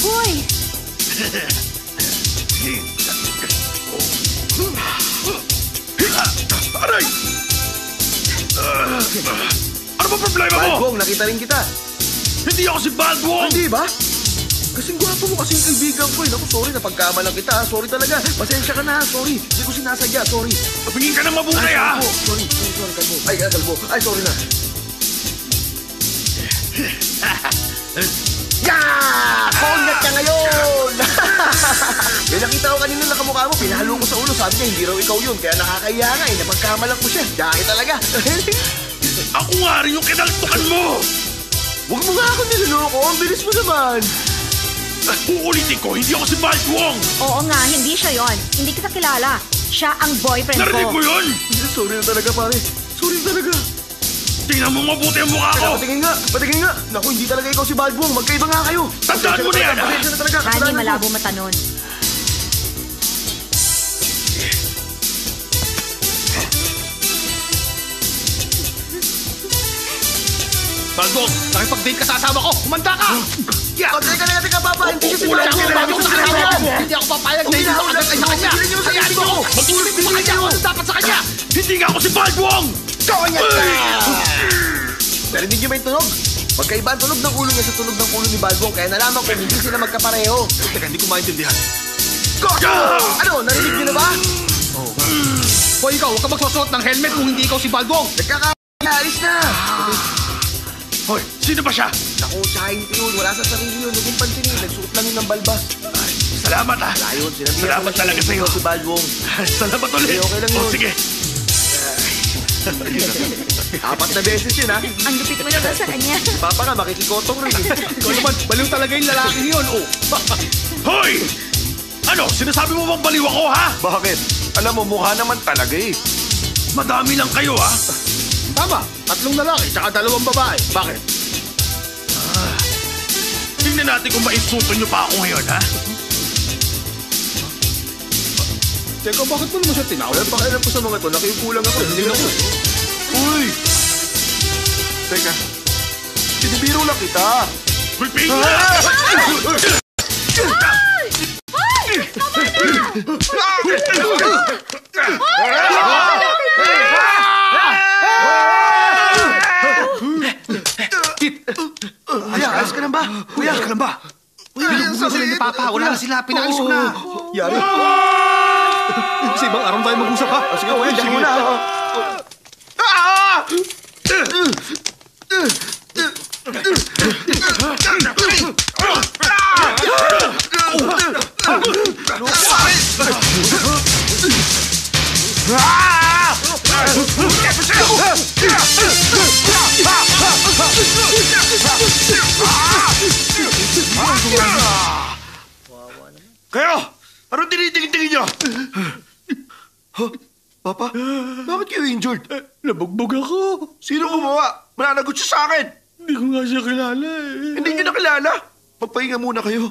[SPEAKER 3] Hoy!
[SPEAKER 1] Aray! Ano ba problema mo?
[SPEAKER 2] Balbong, nakita rin kita.
[SPEAKER 1] Hindi ako si Baldwong!
[SPEAKER 2] Hindi ba? Kasing gwapo mo, kasing kaibigan ko. Naku, sorry, napagkamalan kita. Sorry talaga. Pasensya ka na. Sorry. Hindi ko sinasadya. Sorry.
[SPEAKER 1] Pagingin ka ng mabuti, ha?
[SPEAKER 2] Kalbo. Sorry, Kalbo. Ay, Kalbo. Ay, sorry na. Yeah! Kongat ka ngayon! May nakita ko kanina na kamukha mo. Pinahalo ko sa ulo. Sabi niya, hindi raw ikaw yun. Kaya nakakahiya nga eh. Napagkamalan ko siya. Dahil talaga.
[SPEAKER 1] Ako nga rin yung kinaltukan mo!
[SPEAKER 2] Huwag mo nga akong niloloko. Ang bilis mo naman.
[SPEAKER 1] Uulitin ko, hindi ako si Baldwong!
[SPEAKER 3] Oo nga, hindi siya yon. Hindi kita kilala. Siya ang boyfriend
[SPEAKER 1] Narinig mo
[SPEAKER 3] ko.
[SPEAKER 1] yun?
[SPEAKER 2] Sorry na talaga, pare. Sorry na talaga.
[SPEAKER 1] Tingnan mo mabuti ang mukha ko!
[SPEAKER 2] Teka, patingin nga. Patingin nga. Naku, hindi talaga ikaw si Balbong. Magkaiba nga kayo.
[SPEAKER 1] Tandaan mo na yan, ha?
[SPEAKER 2] Pasensya na talaga.
[SPEAKER 3] Honey,
[SPEAKER 2] Kasalanan ko.
[SPEAKER 3] malabo mata nun.
[SPEAKER 8] Baldwong, nakipag-date ka sa asawa ko. Kumanda ka!
[SPEAKER 2] O, teka, Papa. Hindi siya si
[SPEAKER 8] Wala
[SPEAKER 2] Balbong.
[SPEAKER 8] akong bago sa asawa ko! Hindi ako papayag na hindi
[SPEAKER 2] Hindi
[SPEAKER 8] mo agad ay sa kanya!
[SPEAKER 2] Hindi niyo sa
[SPEAKER 8] Hayaan
[SPEAKER 2] gusto
[SPEAKER 8] mo!
[SPEAKER 2] ko.
[SPEAKER 8] Mag-ulit mo sa kanya kung ano dapat sa kanya!
[SPEAKER 1] Hindi nga ako si Baldwong!
[SPEAKER 2] Kawanyat ka! Narinig niyo ba yung tunog? Magkaiba ang tunog ng ulo niya sa tunog ng ulo ni Balbong. Kaya nalaman ko hindi sila magkapareho.
[SPEAKER 1] Teka, hindi ko maintindihan.
[SPEAKER 2] Ano, narinig niyo na ba?
[SPEAKER 8] Hoy, ikaw, huwag ka magsusuot ng helmet kung hindi ikaw si Baldwong!
[SPEAKER 2] Nagkakaalis na!
[SPEAKER 1] Hoy, sino ba siya?
[SPEAKER 2] Naku, tsahin ko yun. Wala sa sarili yun. Huwag mong pansinin. Nagsuot lang yun ng balbas.
[SPEAKER 1] Salamat, ha?
[SPEAKER 2] Wala yun. Sinabihan
[SPEAKER 1] Salamat
[SPEAKER 2] ko na
[SPEAKER 1] talaga
[SPEAKER 2] siya,
[SPEAKER 1] sa'yo.
[SPEAKER 2] Si Balbong.
[SPEAKER 1] Salamat ulit.
[SPEAKER 2] Okay lang yun.
[SPEAKER 1] sige.
[SPEAKER 2] 4 na beses yun, ha?
[SPEAKER 3] Ang lupit mo naman sa kanya.
[SPEAKER 2] Si Papa nga, makikikotong rin.
[SPEAKER 8] Ikaw naman, baliw talaga yung lalaking yun, oh!
[SPEAKER 1] Hoy! Ano, sinasabi mo bang baliw ako, ha?
[SPEAKER 4] Bakit? Alam mo, mukha naman talaga eh.
[SPEAKER 1] Madami lang kayo, ha?
[SPEAKER 8] Tama, 3 lalaki, tsaka 2 babae. Bakit?
[SPEAKER 1] Tingnan natin kung maisuto nyo pa ako ngayon, ha?
[SPEAKER 8] Teka, bakit mo naman siya tinawag?
[SPEAKER 2] Wala pakialam ko sa mga to. Nakiyupo lang ako. Hindi ako.
[SPEAKER 4] Uy! Teka, sinibiro lang kita.
[SPEAKER 1] Pipig na!
[SPEAKER 5] Ayos ka lang ba? Kuya, ayos ka lang ba?
[SPEAKER 8] Binugbog na sila ni Papa, wala na sila, pinalis ko na.
[SPEAKER 2] Yari.
[SPEAKER 8] Sa ibang araw tayo mag-usap, ha?
[SPEAKER 2] Sige, kuya, diyan muna.
[SPEAKER 4] Kayo! Anong tinitingin-tingin niyo?
[SPEAKER 2] Papa, bakit kayo injured?
[SPEAKER 1] Nabugbog ako.
[SPEAKER 4] Sino gumawa? Mananagot siya sa akin.
[SPEAKER 1] Hindi ko nga siya kilala, eh.
[SPEAKER 4] Hindi niyo nakilala. Magpahinga muna kayo.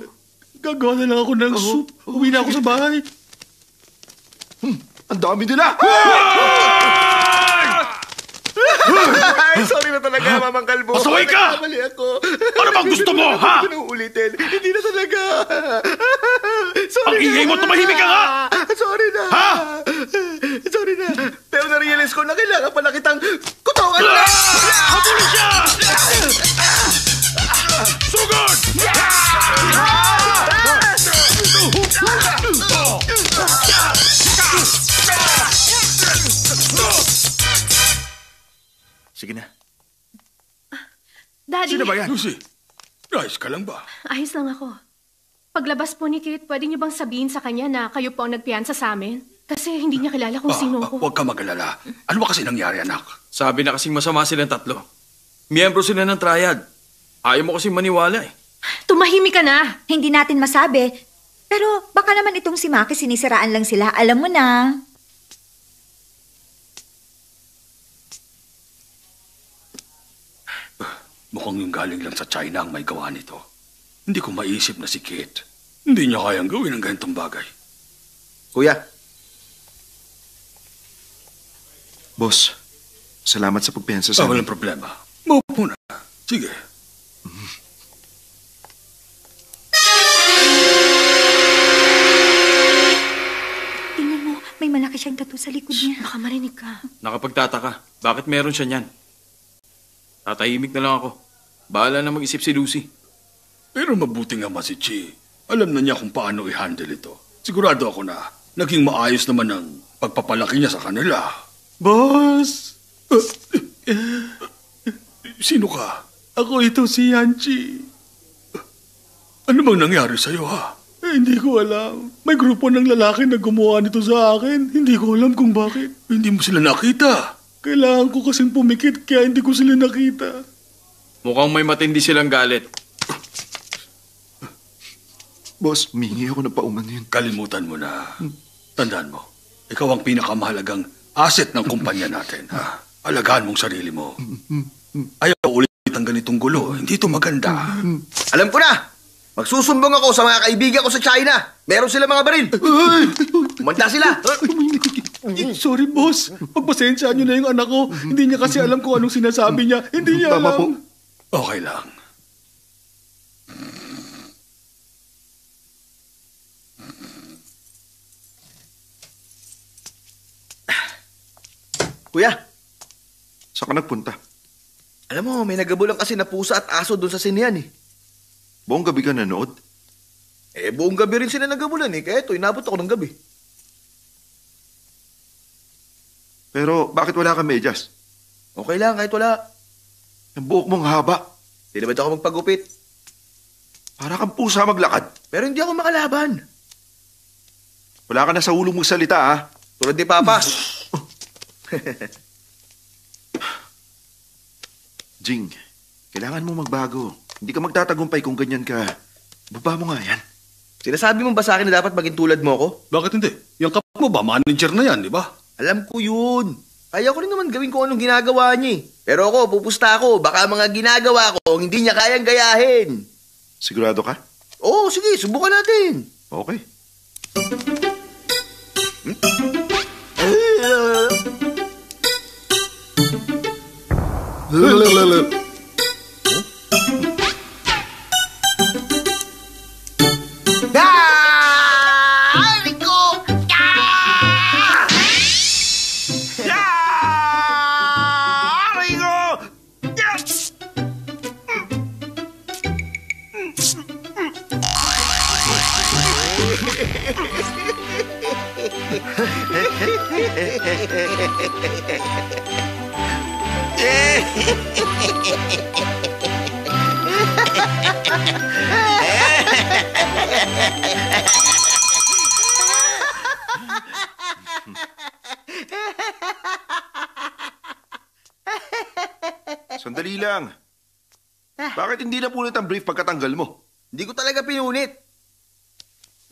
[SPEAKER 1] Gagawa na lang ako ng soup. Uwi na ako sa bahay.
[SPEAKER 4] Ang dami nila.
[SPEAKER 2] Ay, sorry na talaga, Mamang Kalbo.
[SPEAKER 1] Pasaway ka!
[SPEAKER 2] Nagkamali ako.
[SPEAKER 1] Ano bang gusto mo, ha?
[SPEAKER 2] Hindi ko na uulitin. Hindi na talaga. Sorry
[SPEAKER 1] Ang ingay mo, tumahimik ka nga!
[SPEAKER 2] Sorry na.
[SPEAKER 1] Ha?
[SPEAKER 2] Sorry na. Pero na-realize ko na kailangan pala kitang kutawan na.
[SPEAKER 1] Habulin siya! Sugod!
[SPEAKER 5] Sige na.
[SPEAKER 6] Daddy,
[SPEAKER 1] Sino ba yan? Lucy, ayos ka lang ba?
[SPEAKER 6] ayos lang ako. Paglabas po ni Kate, pwede niyo bang sabihin sa kanya na kayo po ang nagpiyansa sa amin? Kasi hindi niya kilala kung sino ako.
[SPEAKER 1] Huwag ka mag-alala. Ano ba kasi nangyari, anak?
[SPEAKER 7] Sabi na kasing masama silang 3. Miyembro sila ng triad. Ayaw mo kasing maniwala eh.
[SPEAKER 6] Tumahimik ka na!
[SPEAKER 3] Hindi natin masabi. Pero baka naman itong si Maki sinisiraan lang sila. Alam mo na.
[SPEAKER 1] Mukhang yung galing lang sa China ang may gawa nito. Hindi ko maisip na si Kate. Hindi niya kayang gawin ang ganitong bagay.
[SPEAKER 2] Kuya,
[SPEAKER 4] Boss, salamat sa pagpiyansa sa
[SPEAKER 1] Walang
[SPEAKER 4] amin.
[SPEAKER 1] problema. Maupo na. Sige.
[SPEAKER 3] Tingnan mo, may malaki siyang tattoo sa likod niya.
[SPEAKER 6] Baka marinig ka.
[SPEAKER 7] Nakapagtataka. Bakit meron siya niyan? Tatahimik na lang ako. Bahala na mag-isip si Lucy.
[SPEAKER 1] Pero mabuting ama si Chi. Alam na niya kung paano i-handle ito. Sigurado ako na naging maayos naman ang pagpapalaki niya sa kanila.
[SPEAKER 9] Boss!
[SPEAKER 1] Sino ka?
[SPEAKER 9] Ako ito si Yanchi.
[SPEAKER 1] Ano bang nangyari sa'yo, ha?
[SPEAKER 9] Hindi ko alam. May grupo ng lalaki na gumawa nito sa akin. Hindi ko alam kung bakit.
[SPEAKER 1] Hindi mo sila nakita.
[SPEAKER 9] Kailangan ko kasing pumikit kaya hindi ko sila nakita.
[SPEAKER 7] Mukhang may matindi silang galit.
[SPEAKER 4] Boss, mingi ako ng paumanhin.
[SPEAKER 1] Kalimutan mo na. Tandaan mo, ikaw ang pinakamahalagang asset ng kumpanya natin, ha? Alagaan mong sarili mo. Ayaw ulit ang ganitong gulo. Hindi ito maganda.
[SPEAKER 2] Alam ko na! Magsusumbong ako sa mga kaibigan ko sa China. Meron sila mga baril. Umanda sila.
[SPEAKER 9] Sorry, boss. Pagpasensyaan niyo na yung anak ko. Hindi niya kasi alam kung anong sinasabi niya. Hindi niya
[SPEAKER 4] Tama
[SPEAKER 9] alam.
[SPEAKER 4] po.
[SPEAKER 1] Okay lang.
[SPEAKER 2] Kuya,
[SPEAKER 4] Saan ka nagpunta?
[SPEAKER 2] alam mo, may nagabulang kasi na pusa at aso doon sa sinihan eh.
[SPEAKER 4] Buong gabi ka nanood?
[SPEAKER 2] Buong gabi rin sila nagabulan eh. Kaya ito, inabot ako ng gabi.
[SPEAKER 4] Pero bakit wala ka medyas?
[SPEAKER 2] Okay lang, kahit wala.
[SPEAKER 4] Ang buhok mong haba.
[SPEAKER 2] Hindi naman ako magpagupit.
[SPEAKER 4] Para kang pusa maglakad.
[SPEAKER 2] Pero hindi ako makalaban.
[SPEAKER 4] Wala ka na sa ulong magsalita, ha?
[SPEAKER 2] Tulad ni Papa.
[SPEAKER 4] Jing, kailangan mo magbago. Hindi ka magtatagumpay kung ganyan ka. Baba mo nga yan.
[SPEAKER 2] Sinasabi mo ba sa akin na dapat maging tulad mo ako?
[SPEAKER 1] Bakit hindi? Yung kapatid mo ba, manager na yan, di ba?
[SPEAKER 2] Alam ko yun. Kaya ko rin naman gawin kung anong ginagawa niya eh. Pero ako, pupusta ako. Baka mga ginagawa ko, hindi niya kayang gayahin.
[SPEAKER 4] Sigurado ka?
[SPEAKER 2] Oo, sige, subukan natin.
[SPEAKER 4] Okay. Sandali lang. Bakit hindi na punit ang brief pagkatanggal mo?
[SPEAKER 2] Hindi ko talaga pinunit.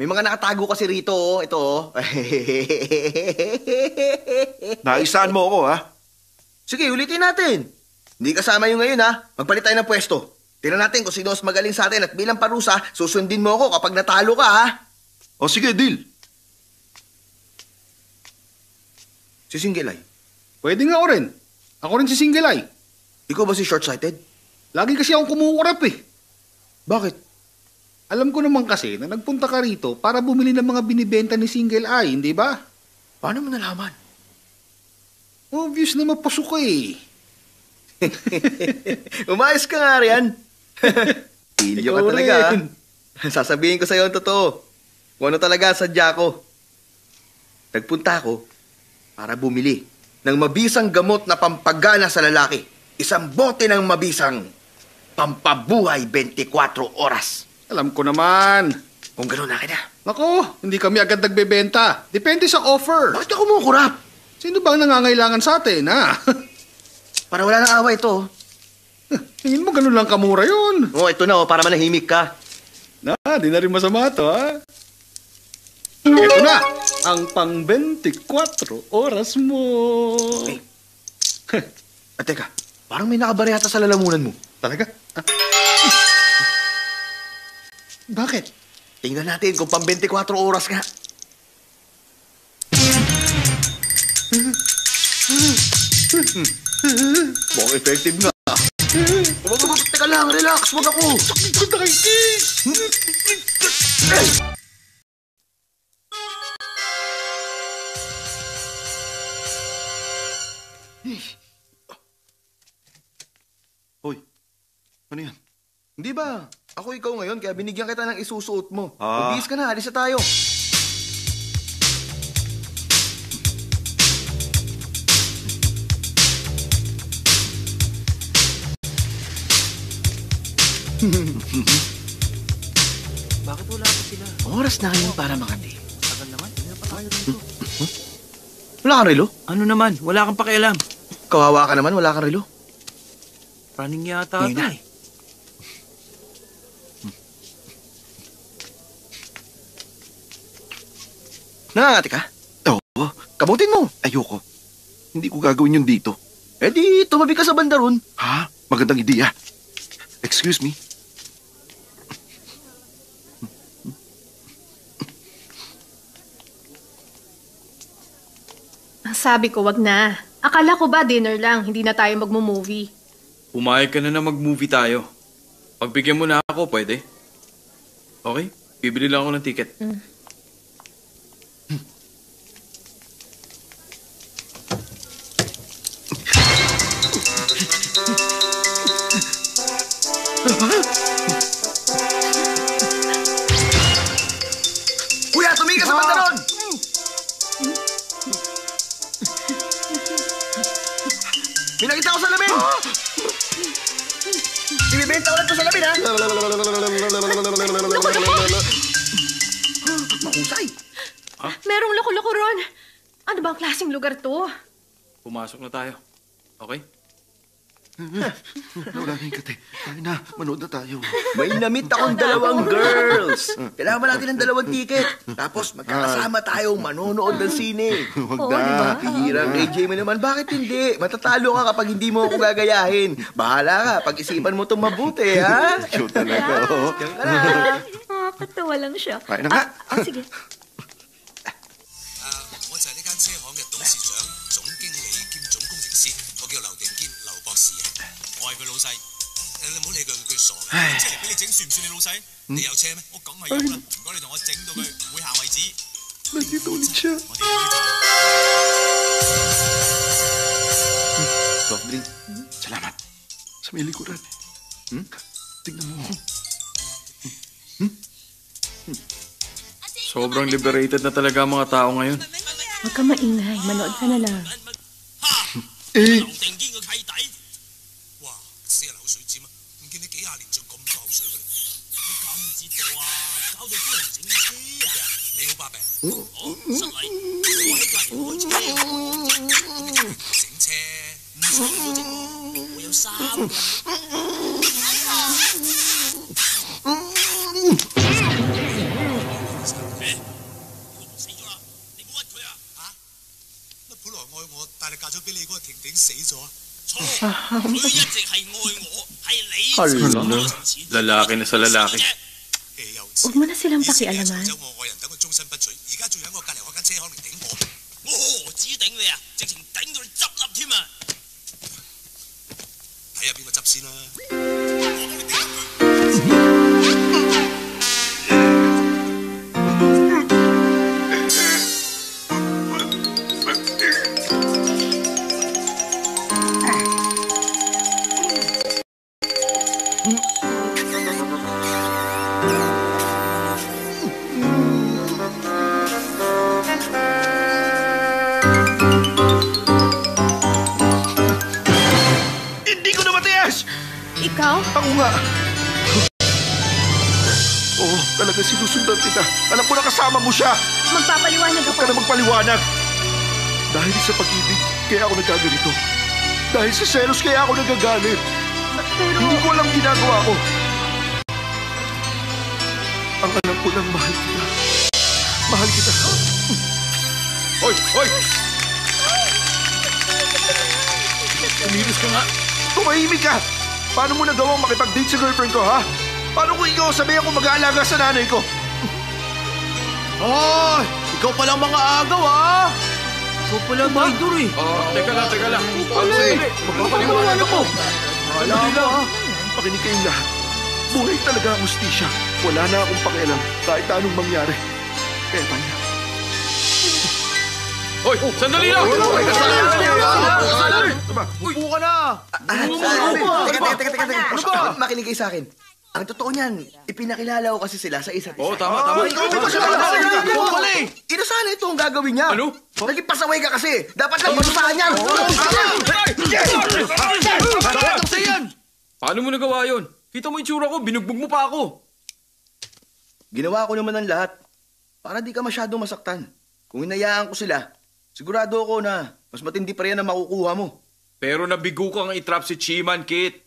[SPEAKER 2] May mga nakatago kasi rito, oh. Ito, oh.
[SPEAKER 4] Naisaan mo ako, ha?
[SPEAKER 2] Sige, ulitin natin. Hindi kasama yung ngayon, ha? Magpalit tayo ng pwesto. Tingnan natin kung sino mas magaling sa atin at bilang parusa, susundin mo ako kapag natalo ka, ha?
[SPEAKER 4] O sige, deal.
[SPEAKER 2] Si Single Eye.
[SPEAKER 1] Pwede nga ako rin. Ako rin si Single Eye.
[SPEAKER 2] Ikaw ba si Short-Sighted?
[SPEAKER 1] Lagi kasi akong kumukurap eh.
[SPEAKER 2] Bakit?
[SPEAKER 1] Alam ko naman kasi na nagpunta ka rito para bumili ng mga binibenta ni Single Eye, hindi ba?
[SPEAKER 2] Paano mo nalaman?
[SPEAKER 1] Obvious na mapasok ka eh.
[SPEAKER 2] Umayos ka nga riyan. Pilyo ka
[SPEAKER 1] Ikaw
[SPEAKER 2] talaga, ha?
[SPEAKER 1] rin.
[SPEAKER 2] Sasabihin ko sa'yo ang totoo. Kung ano talaga sadya ko. Nagpunta ako para bumili ng mabisang gamot na pampagana sa lalaki. Isang bote ng mabisang pampabuhay 24 oras.
[SPEAKER 1] Alam ko naman.
[SPEAKER 2] Kung gano'n na kita.
[SPEAKER 1] Nako, hindi kami agad nagbebenta. Depende sa offer.
[SPEAKER 2] Bakit ako kumukurap?
[SPEAKER 1] Sino bang nangangailangan sa atin, ha?
[SPEAKER 2] Para wala nang away ito.
[SPEAKER 1] Tingin mo ganun lang kamura yun.
[SPEAKER 2] Oh, ito na, oh, para manahimik ka.
[SPEAKER 1] Di na rin masama to, ha? Ito na, ang pang 24 oras mo.
[SPEAKER 2] Eh. At teka, parang may nakabara yata sa lalamunan mo.
[SPEAKER 1] Talaga? Ah. Bakit?
[SPEAKER 2] Tingnan natin kung pang 24 oras ka. Mukhang effective nga. Teka lang, relax. Huwag ako.
[SPEAKER 1] Punta kay Kiss!
[SPEAKER 2] kaya binigyan kita ng isusuot mo.
[SPEAKER 4] Ah.
[SPEAKER 2] Magbihis ka na, alis na tayo.
[SPEAKER 5] Bakit wala pa sila?
[SPEAKER 2] Oras na ngayon para makati.
[SPEAKER 5] Tagal naman, hindi pa tayo rito.
[SPEAKER 2] Wala kang relo?
[SPEAKER 5] Ano naman, wala kang pakialam.
[SPEAKER 2] Kawawa ka naman, wala kang relo.
[SPEAKER 5] Running yata
[SPEAKER 2] Ngayon
[SPEAKER 5] ito
[SPEAKER 2] na.
[SPEAKER 5] eh.
[SPEAKER 2] Nangangati ka?
[SPEAKER 4] Oo,
[SPEAKER 2] Kabutin mo.
[SPEAKER 4] ayoko. Hindi ko gagawin yun dito.
[SPEAKER 2] Eh di, tumabi ka sa banda ron.
[SPEAKER 4] Ha? Magandang ideya. Excuse me?
[SPEAKER 6] Sabi ko, wag na. Akala ko ba dinner lang, hindi na tayo magmo-movie.
[SPEAKER 7] Pumayag ka na mag-movie tayo. Pagbigyan mo na ako, pwede? Okay? Bibili lang ako ng ticket.
[SPEAKER 2] Kuya, tumingin ka sa banda ron! May nakita ko sa lamin! Ibibenta ulit ko sa lamin, ha? Mahusay!
[SPEAKER 6] Merong loko-loko ron. Ano bang klaseng lugar to?
[SPEAKER 7] Pumasok na tayo. Okay?
[SPEAKER 4] Wala na yung kate. Tayo na, manood na tayo.
[SPEAKER 2] May namit akong dalawang girls. Kailangan ba natin ng dalawang ticket? Tapos magkakasama tayong manonood ng sine.
[SPEAKER 4] Huwag
[SPEAKER 6] Oo,
[SPEAKER 4] na.
[SPEAKER 6] di ba?
[SPEAKER 2] Hirang AJ mo naman, bakit hindi? Matatalo ka kapag hindi mo ako gagayahin. Bahala ka, pag-isipan mo itong mabuti, ha?
[SPEAKER 4] Ikaw talaga, oh.
[SPEAKER 2] Diyan ka na.
[SPEAKER 3] Nakakatawa lang siya.
[SPEAKER 4] Kain na nga.
[SPEAKER 3] Sige.
[SPEAKER 10] 我就係呢間車行嘅董事長、總經理兼總工程師，我叫劉定堅，劉博士啊。我係佢老細。你唔好理佢，佢傻嘅。即係嚟俾你整，算唔算你老細？你有車咩？我梗係有啦。唔該，你同我整到佢會行為止。
[SPEAKER 4] Nandito ulit siya.
[SPEAKER 10] 我哋有啲
[SPEAKER 4] Soft drink. Salamat. Sa may likuran. Tignan mo.
[SPEAKER 7] Sobrang liberated na talaga ang mga tao ngayon.
[SPEAKER 6] Huwag ka maingay, manood ka na lang.
[SPEAKER 4] Eh,
[SPEAKER 10] 劉定堅個契弟。哇！死人口水尖啊！唔見你幾廿年仲咁多口水嘅，你搞唔知道啊！搞到幫人整車啊！你好把柄，我失禮，我喺隔離開車，整車唔使我整喎，我有3個。死咗啦！你冇屈佢啊！嚇？乜本來愛我，但係嫁咗俾你嗰個婷婷死咗啊？錯，佢一直係愛我，係你
[SPEAKER 7] Hala, lalaki na sa lalaki.
[SPEAKER 10] 又
[SPEAKER 6] Huwag mo na silang pakialaman.
[SPEAKER 10] 走我愛人等佢終身不娶，而家仲喺我隔離開間車行嚟頂我，我何止頂你啊，直情頂到你執笠添啊！睇下邊個執先啦。我幫你頂佢。
[SPEAKER 2] Hindi ko na matiis!
[SPEAKER 6] Ikaw?
[SPEAKER 2] Ako nga!
[SPEAKER 4] oo, talaga sinusundan kita. Alam ko na kasama mo siya.
[SPEAKER 6] Magpapaliwanag
[SPEAKER 4] Huwag
[SPEAKER 6] ako.
[SPEAKER 4] ka na magpaliwanag. Dahil sa pag-ibig, kaya ako nagkaganito. Dahil sa selos, kaya ako nagagalit. Hindi ko alam ginagawa ko. Ang alam ko lang, mahal kita. Mahal kita.
[SPEAKER 7] Hoy! Hoy! Umilos ka nga.
[SPEAKER 4] Tumahimik ka! Paano mo nagawang makipag-date sa girlfriend ko, ha? Paano kung ikaw sabihan ko mag-aalaga sa nanay ko?
[SPEAKER 5] Hoy! Ikaw palang mga agaw, ah! Ikaw palang minor, eh.
[SPEAKER 7] Teka lang.
[SPEAKER 4] Magpapaliwanag ako. Alam mo, ha? Pakinig kayong lahat. Buhay talaga ang ustisya. Wala na akong pakialam kahit anong mangyari. Kaya tayo na.
[SPEAKER 7] Hoy! Sandali lang!
[SPEAKER 5] Upo ka na!
[SPEAKER 2] Teka. Ano ba? Makinig kayo sa akin. Ang totoo niyan, ipinakilala ko kasi sila sa isa't isa.
[SPEAKER 7] Oo, tama.
[SPEAKER 2] Inasahan ito ang gagawin niya.
[SPEAKER 7] Ano?
[SPEAKER 2] Naging pasaway ka kasi. Dapat lang panusahan niya.
[SPEAKER 7] Paano mo nagawa yun? Kita mo yung tsura ko, binugbog mo pa ako.
[SPEAKER 2] Ginawa ko naman ang lahat para di ka masyadong masaktan. Kung hinayaan ko sila, sigurado ako na mas matindi pa rin ang makukuha mo.
[SPEAKER 7] Pero nabigo kang itrap si Chiman, Kit.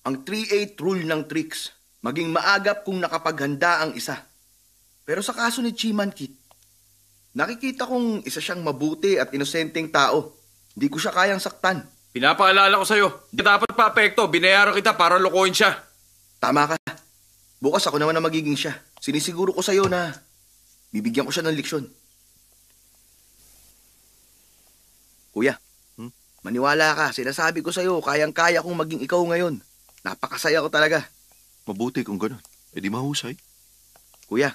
[SPEAKER 2] Ang 3-8 rule ng tricks, maging maagap kung nakapaghanda ang isa. Pero sa kaso ni Chiman Kit, nakikita kong isa siyang mabuti at inosenteng tao. Hindi ko siya kayang saktan.
[SPEAKER 7] Pinapaalala ko sa'yo, hindi dapat pa-apekto. Binayaran kita para lokohin siya.
[SPEAKER 2] Tama ka. Bukas ako naman na magiging siya. Sinisiguro ko sa'yo na bibigyan ko siya ng leksyon. Kuya, maniwala ka. Sinasabi ko sa'yo, kayang-kaya kong maging ikaw ngayon. Napakasaya ko talaga.
[SPEAKER 4] Mabuti kung gano'n. E di mahusay.
[SPEAKER 2] Kuya,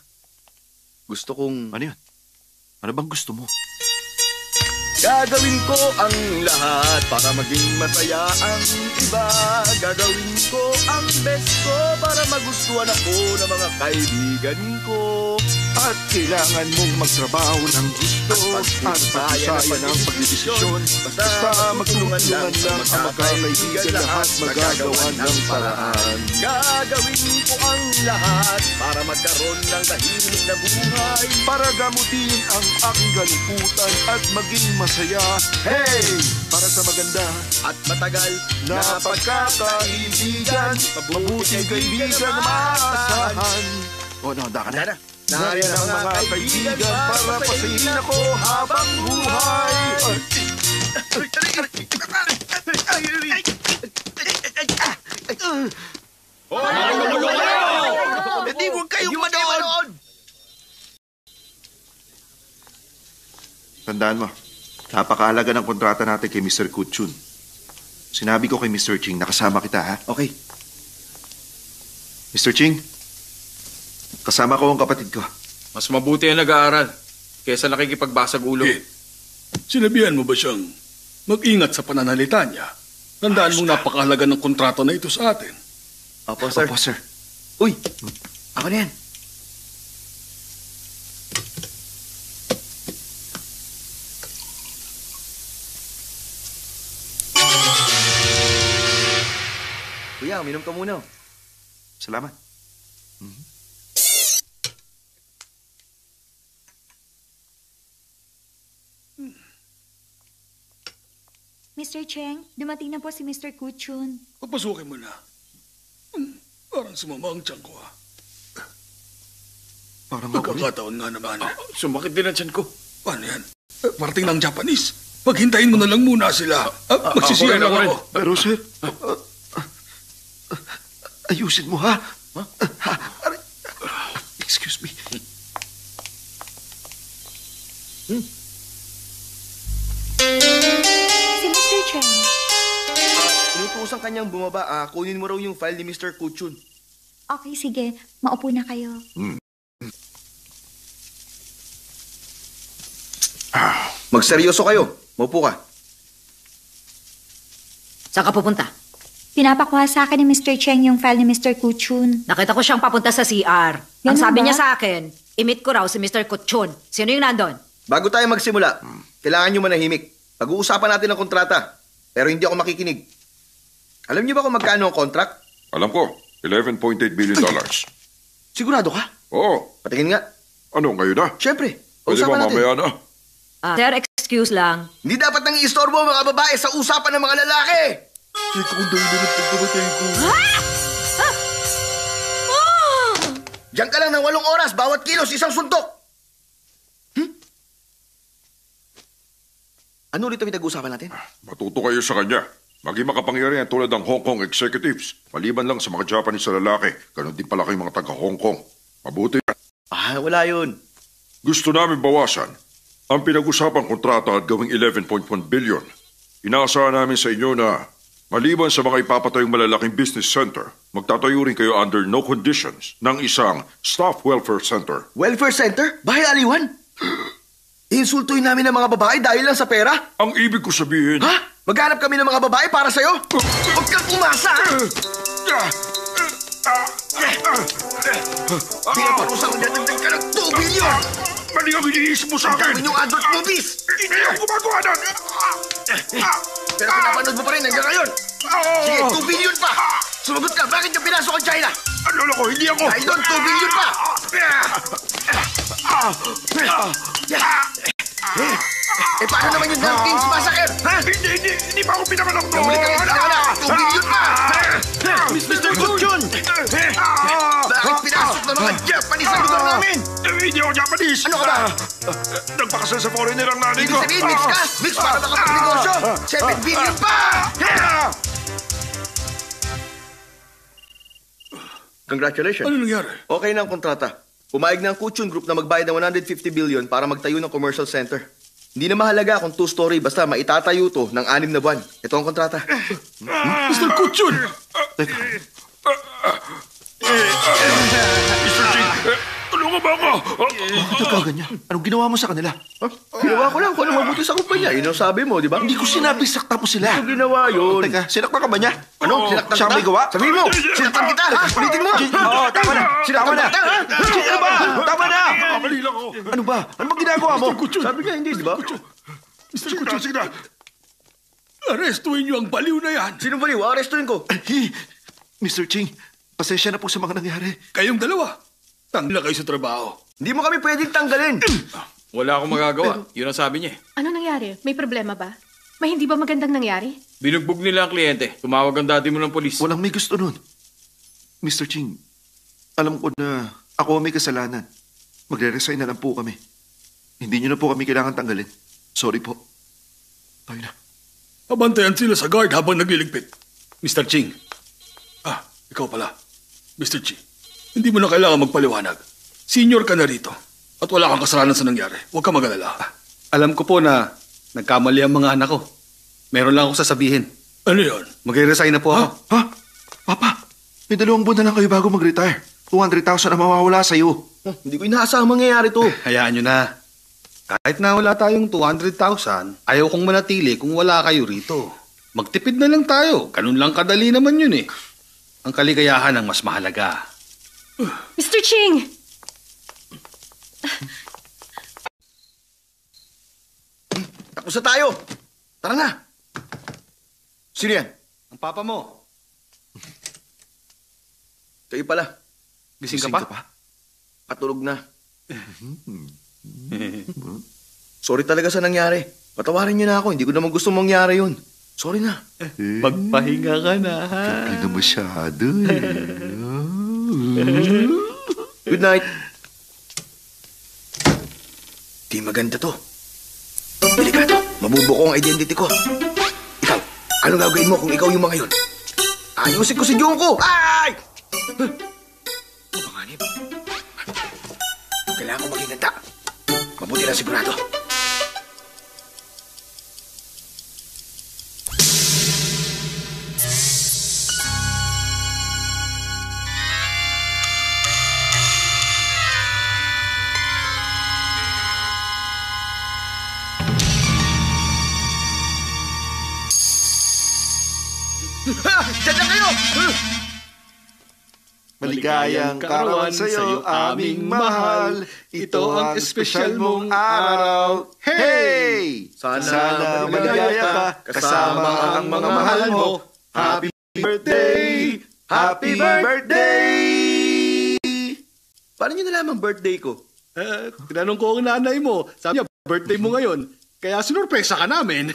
[SPEAKER 2] gusto kong...
[SPEAKER 4] Ano yan? Ano bang gusto mo?
[SPEAKER 2] Gagawin ko ang lahat para maging masaya ang iba. Gagawin ko ang best ko para magustuhan ako ng mga kaibigan ko.
[SPEAKER 4] At kailangan mong magtrabaho ng gusto at pagkasaya ng pagdidesisyon. Basta magtulungan lang ang magkakaibigan lahat magagawa ng paraan.
[SPEAKER 2] Gagawin ko ang lahat para magkaroon ng tahimik na buhay.
[SPEAKER 4] Para gamutin ang aking kaliputan at maging masaya. Hey! Para sa maganda
[SPEAKER 2] at matagal
[SPEAKER 4] na pagkakaibigan, mabuting kaibigan na maasahan. O, nahanda ka na? Nariyan ang mga kaibigan para pasayin ako habang buhay.
[SPEAKER 2] Hindi huwag kayong manood!
[SPEAKER 4] Tandaan mo, napakahalaga ng kontrata natin kay Mr. Kutchun. Sinabi ko kay Mr. Ching, nakasama kita, ha?
[SPEAKER 2] Okay.
[SPEAKER 4] Mr. Ching, kasama ko ang kapatid ko.
[SPEAKER 7] Mas mabuti ang nag-aaral kaysa nakikipagbasag ulo.
[SPEAKER 1] Kit, sinabihan mo ba siyang mag-ingat sa pananalita niya? Tandaan mong napakahalaga ng kontrata na ito sa atin.
[SPEAKER 2] Opo, sir.
[SPEAKER 4] Opo, sir.
[SPEAKER 2] Uy, ako na yan. Kuya, uminom ka muna.
[SPEAKER 4] Salamat.
[SPEAKER 3] Mr. Cheng, dumating na po si Mr. Kuchun.
[SPEAKER 1] Papasukin mo na. Parang sumama ang tiyan ko, ha?
[SPEAKER 4] Parang ako rin.
[SPEAKER 1] Pagkakataon nga naman.
[SPEAKER 7] Sumakit din ang tiyan ko.
[SPEAKER 1] Paano yan? Parating ng Japanese. Paghintayin mo na lang muna sila. Magsisiyan lang ako.
[SPEAKER 4] Pero, sir, ayusin mo, ha? Excuse me.
[SPEAKER 3] Si Mr. Cheng.
[SPEAKER 2] Inutusan kanyang bumaba. Kunin mo raw yung file ni Mr. Kuchun.
[SPEAKER 3] Okay, sige. Maupo na kayo.
[SPEAKER 2] Magseryoso kayo. Maupo ka.
[SPEAKER 11] Saan ka pupunta?
[SPEAKER 3] Pinapakuha sa akin ni Mr. Cheng yung file ni Mr. Kuchun.
[SPEAKER 11] Nakita ko siyang papunta sa CR. Ang
[SPEAKER 3] Ganun
[SPEAKER 11] sabi
[SPEAKER 3] ba?
[SPEAKER 11] niya sa akin, imit ko raw si Mr. Kuchun. Sino yung nandun?
[SPEAKER 2] Bago tayo magsimula, kailangan nyo manahimik. Pag-uusapan natin ang kontrata. Pero hindi ako makikinig. Alam niyo ba kung magkano ang contract?
[SPEAKER 12] Alam ko, $11.8 billion.
[SPEAKER 2] Sigurado ka?
[SPEAKER 12] Oo.
[SPEAKER 2] Patingin nga.
[SPEAKER 12] Ano, ngayon na?
[SPEAKER 2] Siyempre.
[SPEAKER 12] Pwede
[SPEAKER 2] Usapan
[SPEAKER 12] ba
[SPEAKER 2] natin.
[SPEAKER 12] mamaya na?
[SPEAKER 11] Sir, excuse lang.
[SPEAKER 2] Hindi dapat nang iistorbo ang mga babae sa usapan ng mga lalaki.
[SPEAKER 4] Ikaw ang dahilan ng pagkamatay ko.
[SPEAKER 2] Diyan ka lang ng 8 oras, bawat kilos, isang suntok. Ano ulit ang pinag-uusapan natin?
[SPEAKER 12] Matuto kayo sa kanya. Maging makapangyarihan tulad ng Hong Kong executives. Maliban lang sa mga Japanese na lalaki, ganun din pala kayong mga taga-Hong Kong. Mabuti yan.
[SPEAKER 2] Wala yun.
[SPEAKER 12] Gusto namin bawasan ang pinag-usapang kontrata at gawing 11.1 billion. Inaasahan namin sa inyo na maliban sa mga ipapatayong malalaking business center, magtatayo rin kayo under no conditions ng isang staff welfare center.
[SPEAKER 2] Welfare center? Bahay aliwan? Insultuin namin ang mga babae dahil lang sa pera?
[SPEAKER 12] Ang ibig ko sabihin...
[SPEAKER 2] Ha? Maghanap kami ng mga babae para sa'yo? Huwag kang umasa! Pinaparusa ko dadagdag ka ng 2 billion!
[SPEAKER 12] Mali ang iniisip mo sa
[SPEAKER 2] Ang
[SPEAKER 12] akin!
[SPEAKER 2] dami niyong adult movies!
[SPEAKER 12] Hindi ako gumagawa nun!
[SPEAKER 2] Pero pinapanood mo pa rin hanggang ngayon! Sige, 2 billion pa! Sumagot ka, bakit niyo pinasok ang China?
[SPEAKER 12] Ano ko, hindi ako!
[SPEAKER 2] Dahil doon, 2 billion pa! Paano naman yung Dumb Kings Massacre? Ha?
[SPEAKER 12] Hindi pa ako pinakanak doon!
[SPEAKER 2] Kamulit ka rin pinakanak! 2 billion pa!
[SPEAKER 5] Mr. Kuchon!
[SPEAKER 2] Bakit pinasok ng mga Japanese sa lugar namin?
[SPEAKER 12] Hindi ako Japanese!
[SPEAKER 2] Ano ka ba?
[SPEAKER 12] Nagpakasal sa foreigner ang nanay
[SPEAKER 2] Ibig
[SPEAKER 12] ko!
[SPEAKER 2] sabihin, mix ka! Mix para makapagnegosyo! 7 billion pa! Congratulations.
[SPEAKER 1] Ano nangyari?
[SPEAKER 2] Okay na ang kontrata. Pumayag na ang Kuchun Group na magbayad ng 150 billion para magtayo ng commercial center. Hindi na mahalaga kung 2-story, basta maitatayo to ng 6 na buwan. Ito ang kontrata.
[SPEAKER 1] Mr. Kuchun!
[SPEAKER 12] Mr. Ching, tulungan ba ako?
[SPEAKER 5] Bakit ka ganyan? Anong ginawa mo sa kanila?
[SPEAKER 2] Ginawa ko lang kung ano mabuti sa kumpanya. Yun ang sabi mo, di ba?
[SPEAKER 5] Hindi ko sinabi sakta mo sila.
[SPEAKER 2] Ito ginawa yun.
[SPEAKER 5] Teka, sinakta ka ba niya?
[SPEAKER 2] Ano? Sinaktan
[SPEAKER 5] Siya
[SPEAKER 2] kita?
[SPEAKER 5] may gawa?
[SPEAKER 2] Sabihin mo! Sinaktan kita, ha? Ulitin mo!
[SPEAKER 5] Oo, tama na.
[SPEAKER 2] Sinaktan kita, ha?
[SPEAKER 5] Ano ba? Tama na!
[SPEAKER 12] Kamali lang ako.
[SPEAKER 5] Ano ba? Ano bang ginagawa mo?
[SPEAKER 2] Sabi niya, hindi, di ba?
[SPEAKER 1] Mr. Kuchun, sige na. Arestuin niyo ang baliw na yan.
[SPEAKER 2] Sinong baliw? Arestuin ko.
[SPEAKER 5] Mr. Ching, pasensya na po sa mga nangyari.
[SPEAKER 1] Kayong dalawa. Tangla kayo sa trabaho.
[SPEAKER 2] Hindi mo kami pwedeng tanggalin.
[SPEAKER 7] Wala akong magagawa. Yun ang sabi niya eh.
[SPEAKER 6] Ano nangyari? May problema ba? May hindi ba magandang nangyari?
[SPEAKER 7] Binugbog nila ang kliyente. Tumawag ang daddy mo ng polis.
[SPEAKER 5] Walang may gusto nun. Mr. Ching, alam ko na ako may kasalanan. Magre-resign na lang po kami. Hindi niyo na po kami kailangan tanggalin. Sorry po. Tayo na.
[SPEAKER 1] Abantayan sila sa guard habang nagliligpit. Mr. Ching. Ikaw pala. Mr. Ching. Hindi mo na kailangan magpaliwanag. Senior ka na rito. At wala kang kasalanan sa nangyari. Huwag ka mag-alala.
[SPEAKER 9] Alam ko po na nagkamali ang mga anak ko. Meron lang ako sasabihin.
[SPEAKER 1] Ano yun?
[SPEAKER 9] Magre-resign na po ako.
[SPEAKER 5] Ha? Papa, may 2 buwan na lang kayo bago mag-retire. 200,000 na mawawala sa'yo.
[SPEAKER 2] Hindi ko inaasahang mangyayari to.
[SPEAKER 9] Hayaan nyo na. Kahit na wala tayong 200,000, ayaw kong manatili kung wala kayo rito. Magtipid na lang tayo. Ganun lang kadali naman yun eh. Ang kaligayahan ang mas mahalaga.
[SPEAKER 6] Mr. Ching!
[SPEAKER 2] Tapos na tayo. Tara na. Sino yan?
[SPEAKER 9] Ang papa mo.
[SPEAKER 2] Kayo pala.
[SPEAKER 9] Gising ka pa?
[SPEAKER 2] Patulog na. Sorry talaga sa nangyari. Patawarin niyo na ako. Hindi ko naman gusto mangyari yun. Sorry na.
[SPEAKER 9] Magpahinga ka na, ha?
[SPEAKER 5] Hindi na masyado
[SPEAKER 2] Good night. Di maganda to. Delikado. Mabubuko ang identity ko. Ikaw, anong gagawin mo kung ikaw yung mga yun? Ayusin ko si Junko! Ay! Mapanganib. Kailangan ko maging ganda. Mabuti na sigurado. Diyan lang kayo!
[SPEAKER 5] Maligayang karawan sa'yo, aming mahal. Ito ang espesyal mong araw. Hey! Sana maligaya ka kasama ang mga mahal mo. Happy birthday! Happy birthday!
[SPEAKER 2] Paano niyo nalaman birthday ko?
[SPEAKER 9] Tinanong ko ang nanay mo. Sabi niya, birthday mo ngayon. Kaya sinurpresa ka namin.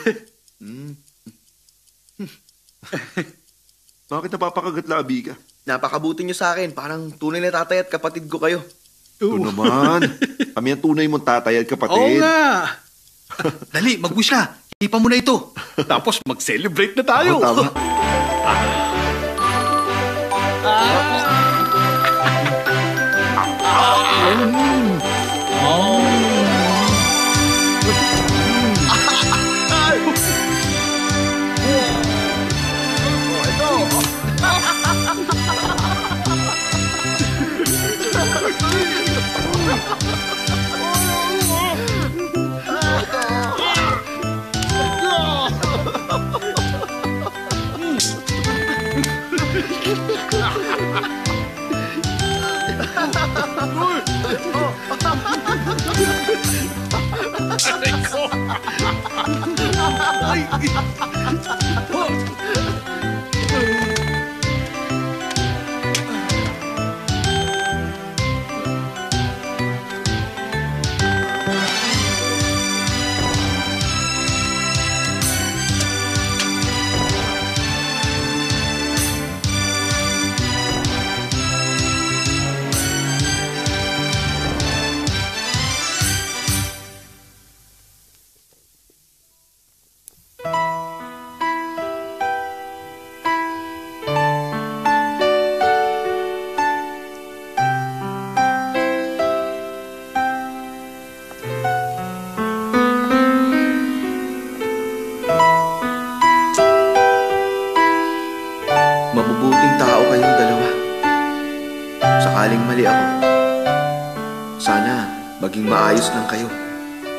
[SPEAKER 5] Bakit napapakagat labi ka?
[SPEAKER 2] Napakabuti niyo sa akin. Parang tunay na tatay at kapatid ko kayo.
[SPEAKER 5] Ito naman. Kami ang tunay mong tatay at
[SPEAKER 9] Oo
[SPEAKER 5] kapatid.
[SPEAKER 9] nga. Dali, mag-wish na. Ipa mo na ito. Tapos mag-celebrate na tayo.
[SPEAKER 5] Oo, tama.
[SPEAKER 2] Sana maging maayos lang kayo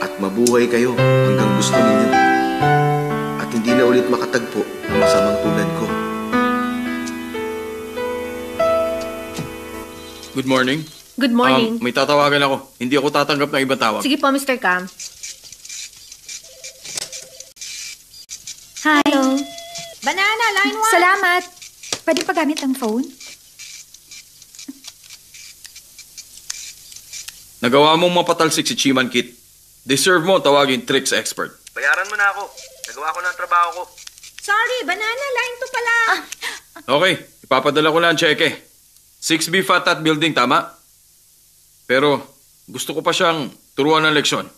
[SPEAKER 2] at mabuhay kayo hanggang gusto ninyo. At hindi na ulit makatagpo ng masamang tulad ko.
[SPEAKER 7] Good morning.
[SPEAKER 6] Good morning.
[SPEAKER 7] May tatawagan ako. Hindi ako tatanggap ng ibang tawag.
[SPEAKER 6] Sige po, Mr. Cam.
[SPEAKER 3] Hi.
[SPEAKER 11] Hello. Banana, line 1.
[SPEAKER 3] Salamat. Pwede pa gamit ang phone?
[SPEAKER 7] Nagawa mong mapatalsik si Chiman Kit. Deserve mo tawagin tricks expert.
[SPEAKER 2] Bayaran mo na ako. Nagawa ko na ang trabaho ko.
[SPEAKER 11] Sorry, banana, line 2 pala.
[SPEAKER 7] Okay, ipapadala ko lang ang cheque. 6B Fat at Building, tama? Pero gusto ko pa siyang turuan ng leksyon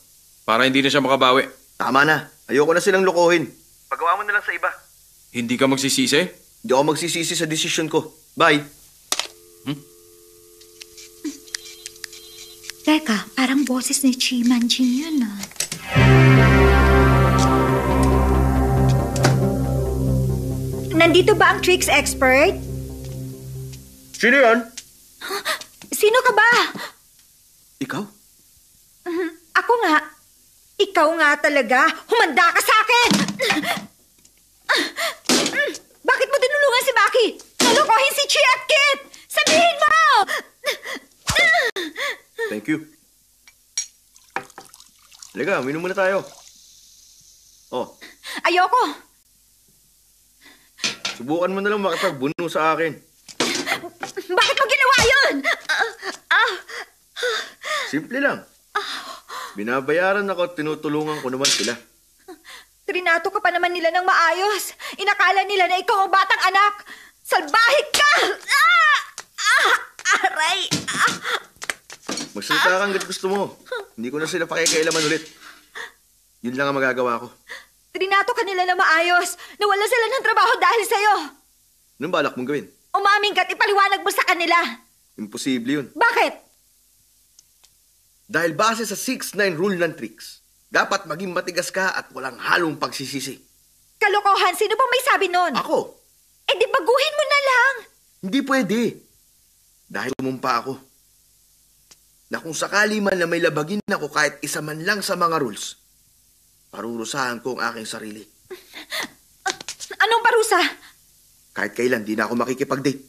[SPEAKER 7] para hindi na siya makabawi.
[SPEAKER 2] Tama na. Ayoko na silang lokohin. Pagawa mo na lang sa iba.
[SPEAKER 7] Hindi ka magsisisi?
[SPEAKER 2] Hindi ako magsisisi sa desisyon ko. Bye.
[SPEAKER 3] Teka, parang boses ni Chi Manjin yun ah. Nandito ba ang tricks expert?
[SPEAKER 2] Sino yan?
[SPEAKER 3] Sino ka ba?
[SPEAKER 2] Ikaw?
[SPEAKER 3] Ako nga. Ikaw nga talaga. Humanda ka sa akin! Bakit mo tinulungan si Maki? Nalokohin si Chi at Kit! Sabihin mo!
[SPEAKER 2] Thank you. Halika, minom muna tayo. Oh,
[SPEAKER 3] Ayoko.
[SPEAKER 2] subukan mo na lang makipagbuno sa akin.
[SPEAKER 3] Bakit mo ginawa yun?
[SPEAKER 2] Simple lang. Binabayaran ako at tinutulungan ko naman sila.
[SPEAKER 3] Trinato ka pa naman nila ng maayos. Inakala nila na ikaw ang batang anak. Salbahik ka! Aray!
[SPEAKER 2] Magsalita kang gat gusto mo. Hindi ko na sila pakikailaman ulit. Yun lang ang magagawa ko.
[SPEAKER 3] Trinato ka nila ng maayos. Nawala sila ng trabaho dahil sa'yo.
[SPEAKER 2] Anong balak mong gawin?
[SPEAKER 3] Umaming ka't ipaliwanag mo sa kanila.
[SPEAKER 2] Imposible yun.
[SPEAKER 3] Bakit?
[SPEAKER 2] Dahil base sa 6-9 rule ng tricks, dapat maging matigas ka at walang halong pagsisisi.
[SPEAKER 3] Kalokohan, sino bang may sabi nun?
[SPEAKER 2] Ako?
[SPEAKER 3] Eh di baguhin mo na lang.
[SPEAKER 2] Hindi pwede. Dahil umumpa ako. Na kung sakali man na may labagin ako kahit isa man lang sa mga rules, parurusahan ko ang aking sarili.
[SPEAKER 3] Anong parusa?
[SPEAKER 2] Kahit kailan, di na ako makikipag-date.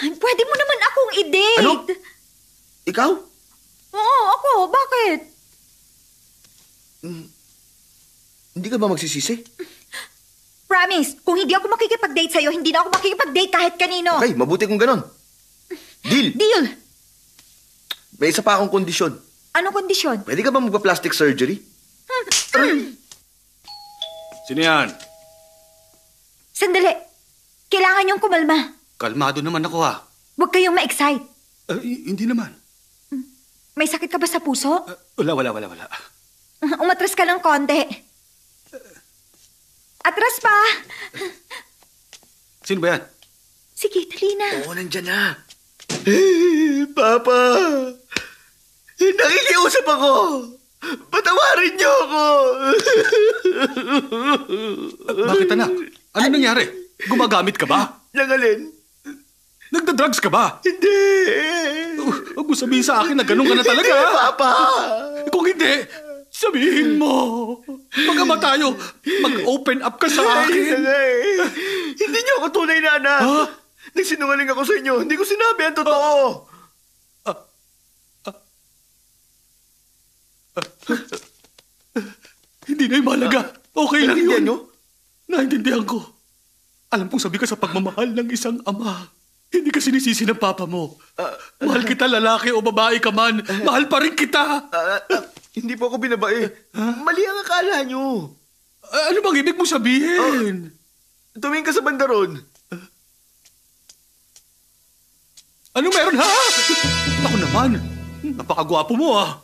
[SPEAKER 3] Pwede mo naman akong i-date.
[SPEAKER 2] Ano? Ikaw?
[SPEAKER 3] Oo, ako. Bakit?
[SPEAKER 2] Hindi ka ba magsisisi?
[SPEAKER 3] Promise, kung hindi ako makikipag-date sa'yo, hindi na ako makikipag-date kahit kanino.
[SPEAKER 2] Okay, mabuti kung ganon. Deal!
[SPEAKER 3] Deal!
[SPEAKER 2] May isa pa akong kondisyon.
[SPEAKER 3] Anong kondisyon?
[SPEAKER 2] Pwede ka ba magpa-plastic surgery?
[SPEAKER 9] Sino yan?
[SPEAKER 3] Sandali. Kailangan niyong kumalma.
[SPEAKER 9] Kalmado naman ako ha.
[SPEAKER 3] Huwag kayong ma-excite.
[SPEAKER 9] Hindi naman.
[SPEAKER 3] May sakit ka ba sa puso?
[SPEAKER 9] Wala.
[SPEAKER 3] Umatras ka ng konti. Atras pa.
[SPEAKER 9] Sino ba yan?
[SPEAKER 3] Sige, dali na.
[SPEAKER 2] Oo, nandyan na. Papa! Nakikiusap ako! Patawarin niyo ako!
[SPEAKER 9] Bakit anak? Ano nangyari? Gumagamit ka ba?
[SPEAKER 2] Nangalin?
[SPEAKER 9] Nagda-drugs ka ba?
[SPEAKER 2] Hindi!
[SPEAKER 9] Huwag mo sabihin sa akin na ganun ka na talaga.
[SPEAKER 2] Hindi, Papa!
[SPEAKER 9] Kung hindi, sabihin mo. Magkama tayo, mag-open up ka sa akin.
[SPEAKER 2] Hindi niyo ako tunay na anak.
[SPEAKER 9] Ha?
[SPEAKER 2] Nagsinungaling ako sa inyo. Hindi ko sinabi ang totoo.
[SPEAKER 9] Hindi na yung mahalaga. Okay lang yun.
[SPEAKER 2] Naintindihan niyo?
[SPEAKER 9] Naintindihan ko. Alam kong sabi ka sa pagmamahal ng isang ama. Hindi ka sinisisi ng papa mo. Mahal kita, lalaki o babae ka man. Mahal pa rin kita.
[SPEAKER 2] Hindi po ako binabae. Mali ang akala niyo.
[SPEAKER 9] Ano bang ibig mo sabihin?
[SPEAKER 2] Tumingin ka sa bandaron.
[SPEAKER 9] Ano meron ha? Ako naman. Napakagwapo mo ah.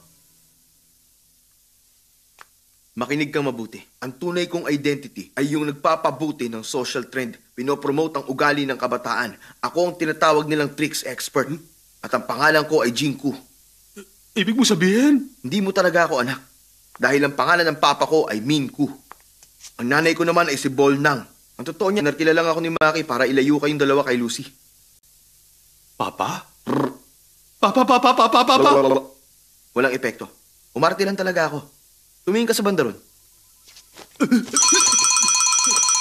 [SPEAKER 2] Makinig kang mabuti. Ang tunay kong identity ay yung nagpapabuti ng social trend. Pinopromote ang ugali ng kabataan. Ako ang tinatawag nilang tricks expert. At ang pangalan ko ay Jingku.
[SPEAKER 9] Ibig mo sabihin?
[SPEAKER 2] Hindi mo talaga ako anak. Dahil ang pangalan ng papa ko ay Minku. Ang nanay ko naman ay si Bolnang. Ang totoo niya, narkila lang ako ni Maki para ilayo kayong dalawa kay Lucy.
[SPEAKER 9] Papa? Papa?
[SPEAKER 2] Walang epekto. Umarte lang talaga ako. Tumingin ka sa banda ron.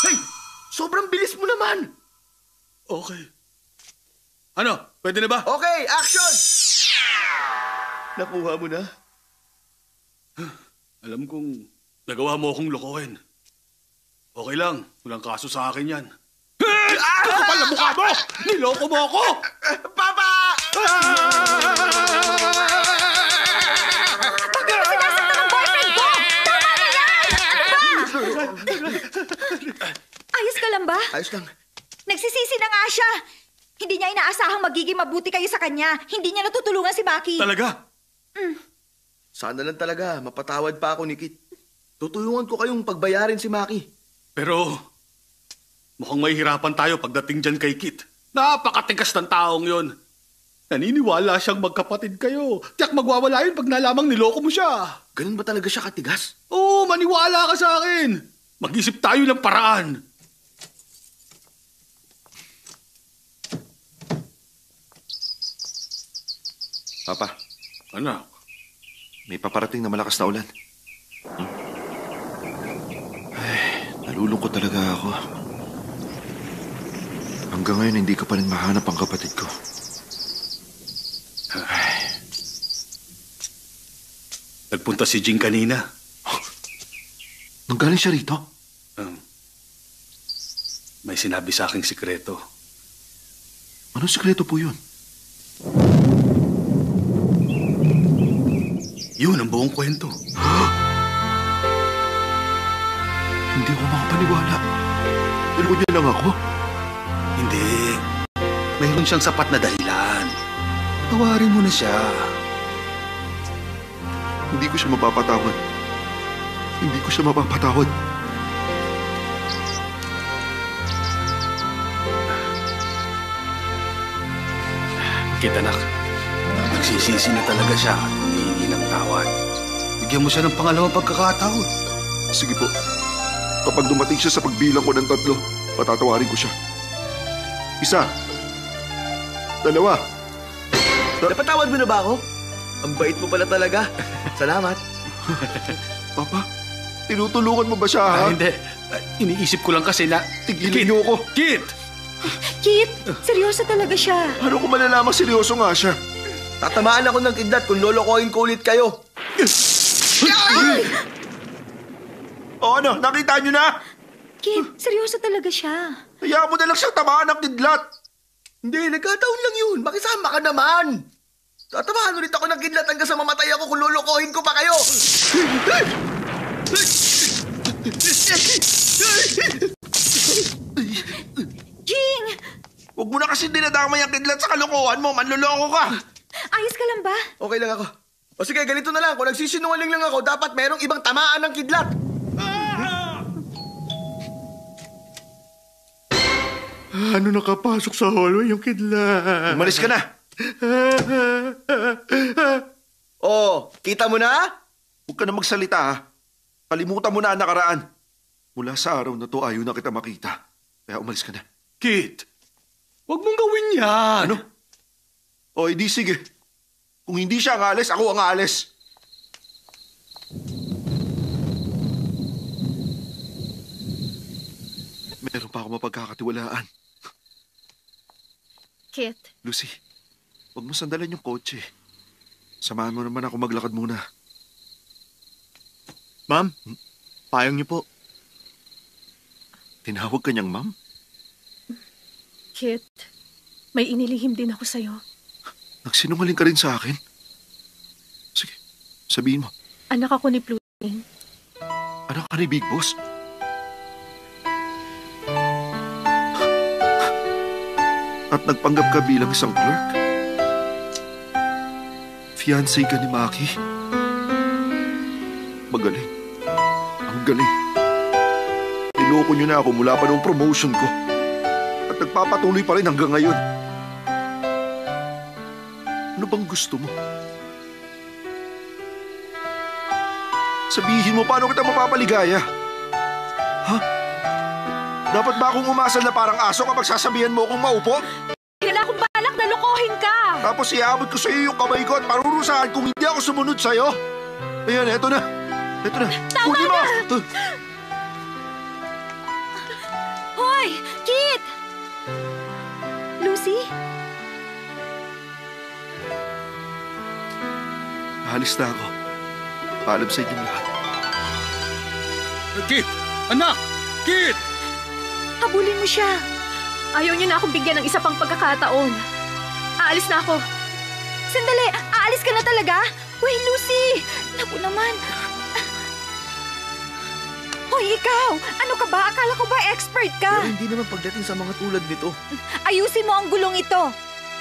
[SPEAKER 2] Hey! Sobrang bilis mo naman!
[SPEAKER 1] Okay. Ano? Pwede na ba?
[SPEAKER 2] Okay, action! Nakuha mo na?
[SPEAKER 1] Alam kong nagawa mo akong lokohin. Okay lang. Walang kaso sa akin yan. Kapal na mukha mo! Niloko mo ako!
[SPEAKER 2] Papa!
[SPEAKER 3] Huwag niyo sinasaktan ang boyfriend ko! Tama na yan! Ayos ka lang ba?
[SPEAKER 2] Ayos lang.
[SPEAKER 3] Nagsisisi na nga siya. Hindi niya inaasahang magiging mabuti kayo sa kanya. Hindi niya natutulungan si Maki.
[SPEAKER 1] Talaga?
[SPEAKER 2] Sana lang talaga, mapatawad pa ako ni Kit. Tutulungan ko kayong pagbayarin si Maki.
[SPEAKER 1] Pero mukhang mahihirapan tayo pagdating dyan kay Kit. Napakatigas ng taong yon. Naniniwala siyang magkapatid kayo. Tiyak magwawala yun pag nalamang niloko mo siya.
[SPEAKER 2] Ganun ba talaga siya katigas?
[SPEAKER 1] Oo, maniwala ka sa akin. Mag-isip tayo ng paraan.
[SPEAKER 4] Papa,
[SPEAKER 1] Ano?
[SPEAKER 4] may paparating na malakas na ulan. Ay, nalulungkot talaga ako. Hanggang ngayon hindi ko pa rin mahanap ang kapatid ko.
[SPEAKER 1] Nagpunta si Jing kanina.
[SPEAKER 4] Nanggaling siya rito?
[SPEAKER 1] May sinabi sa aking sikreto.
[SPEAKER 4] Anong sikreto po yun?
[SPEAKER 1] Yun ang buong kwento.
[SPEAKER 4] Hindi ako makapaniwala. Niloko niya lang ako.
[SPEAKER 1] Hindi. Mayroon siyang sapat na dahilan. Tawarin mo na siya.
[SPEAKER 4] Hindi ko siya mapapatawad. Hindi ko siya mapapatawad.
[SPEAKER 1] Kit, anak. Nagsisisi na talaga siya at humihingi ng tawad. Bigyan mo siya ng pangalawang pagkakataon.
[SPEAKER 4] Sige po. Kapag dumating siya sa pagbilang ko ng 3, patatawarin ko siya. 1, 2.
[SPEAKER 2] Napatawad mo na ba ako? Ang bait mo pala talaga. Salamat.
[SPEAKER 4] Papa, tinutulungan mo ba siya, ha?
[SPEAKER 1] Hindi. Iniisip ko lang kasi na...
[SPEAKER 4] Tigilan niyo ako.
[SPEAKER 1] Kit!
[SPEAKER 3] Kit, seryoso talaga siya.
[SPEAKER 4] Ano kung malalaman seryoso nga siya?
[SPEAKER 2] Tatamaan ako ng kidlat kung lolokohin ko ulit kayo.
[SPEAKER 4] O ano, nakita niyo na?
[SPEAKER 3] Kit, seryoso talaga siya.
[SPEAKER 4] Hayaan mo na lang siyang tamaan ng kidlat.
[SPEAKER 2] Hindi, nagkataon lang yun. Makisama ka naman. Tatamaan ulit ako ng kidlat hanggang sa mamatay ako kung lolokohin ko pa kayo.
[SPEAKER 3] Jing!
[SPEAKER 4] Huwag mo na kasi dinadamay ang kidlat sa kalokohan mo. Manloloko ka.
[SPEAKER 3] Ayos ka lang ba?
[SPEAKER 2] Okay lang ako. O sige, ganito na lang. Kung nagsisinungaling lang ako, dapat merong ibang tamaan ng kidlat.
[SPEAKER 4] Ano nakapasok sa hallway yung kidlat? Umalis ka na.
[SPEAKER 2] Oh, kita mo na?
[SPEAKER 4] Huwag ka na magsalita, ha? Kalimutan mo na ang nakaraan. Mula sa araw na to, ayaw na kita makita. Kaya umalis ka na.
[SPEAKER 1] Kit! Huwag mong gawin yan!
[SPEAKER 4] Ano? O, edi sige. Kung hindi siya ang alis, ako ang alis. Meron pa ako mapagkakatiwalaan.
[SPEAKER 6] Kit,
[SPEAKER 4] Lucy, huwag mo sandalan yung kotse. Samahan mo naman ako maglakad muna.
[SPEAKER 2] Ma'am, payong niyo po.
[SPEAKER 4] Tinawag ka niyang ma'am?
[SPEAKER 6] Kit, may inilihim din ako sa'yo.
[SPEAKER 4] Nagsinungaling ka rin sa akin? Sige, sabihin mo.
[SPEAKER 6] Anak ako ni Plutin.
[SPEAKER 4] Anak ka ni Big Boss? At nagpanggap ka bilang isang clerk? Fiancé ka ni Maki? Magaling. Ang galing. Niloko niyo na ako mula pa noong promotion ko. At nagpapatuloy pa rin hanggang ngayon. Ano bang gusto mo? Sabihin mo paano kita mapapaligaya? Ha? Dapat ba akong umasal na parang aso kapag sasabihan mo akong maupo?
[SPEAKER 3] Wala akong balak na lokohin
[SPEAKER 6] Lokohin ka!
[SPEAKER 4] Tapos iabot ko sa iyo yung kamay ko at parurusahan kung hindi ako sumunod sa'yo. Ayan, eto na. Eto na.
[SPEAKER 3] Tama
[SPEAKER 4] Kunin mo!
[SPEAKER 3] na! Hoy! Kit! Lucy?
[SPEAKER 4] Alis na ako. Paalam sa inyong lahat.
[SPEAKER 1] Kit! Anak! Kit!
[SPEAKER 3] Habulin mo siya.
[SPEAKER 6] Ayaw niyo na akong bigyan ng isa pang pagkakataon. Aalis na ako.
[SPEAKER 3] Sandali! Aalis ka na talaga? Hoy, Lucy! Naku naman. Hoy, ikaw! Ano ka ba? Akala ko ba expert ka?
[SPEAKER 2] Pero hindi naman pagdating sa mga tulad nito.
[SPEAKER 3] Ayusin mo ang gulong ito.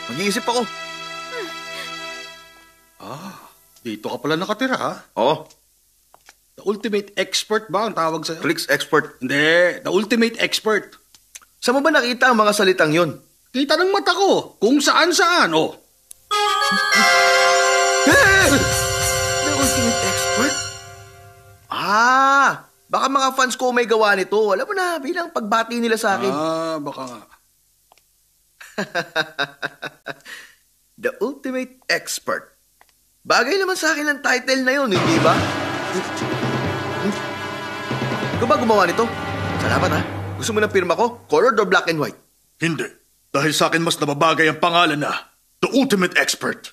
[SPEAKER 2] Mag-iisip ako.
[SPEAKER 9] Dito ka pala nakatira, ha?
[SPEAKER 2] Oo.
[SPEAKER 9] The ultimate expert ba ang tawag sa'yo?
[SPEAKER 2] Flix expert.
[SPEAKER 9] Hindi, the ultimate expert.
[SPEAKER 2] Saan mo ba nakita ang mga salitang yon?
[SPEAKER 9] Kita ng mata ko, kung saan-saan, oh.
[SPEAKER 2] The ultimate expert? Baka mga fans ko may gawa nito. Alam mo na, bilang pagbati nila sa akin.
[SPEAKER 9] Baka nga.
[SPEAKER 2] The ultimate expert. Bagay naman sa akin ang title na yun, hindi ba? Ikaw ba gumawa nito? Salamat ha. Gusto mo ng pirma ko? Colored or black and white?
[SPEAKER 1] Hindi. Dahil sa akin mas nababagay ang pangalan na The Ultimate Expert.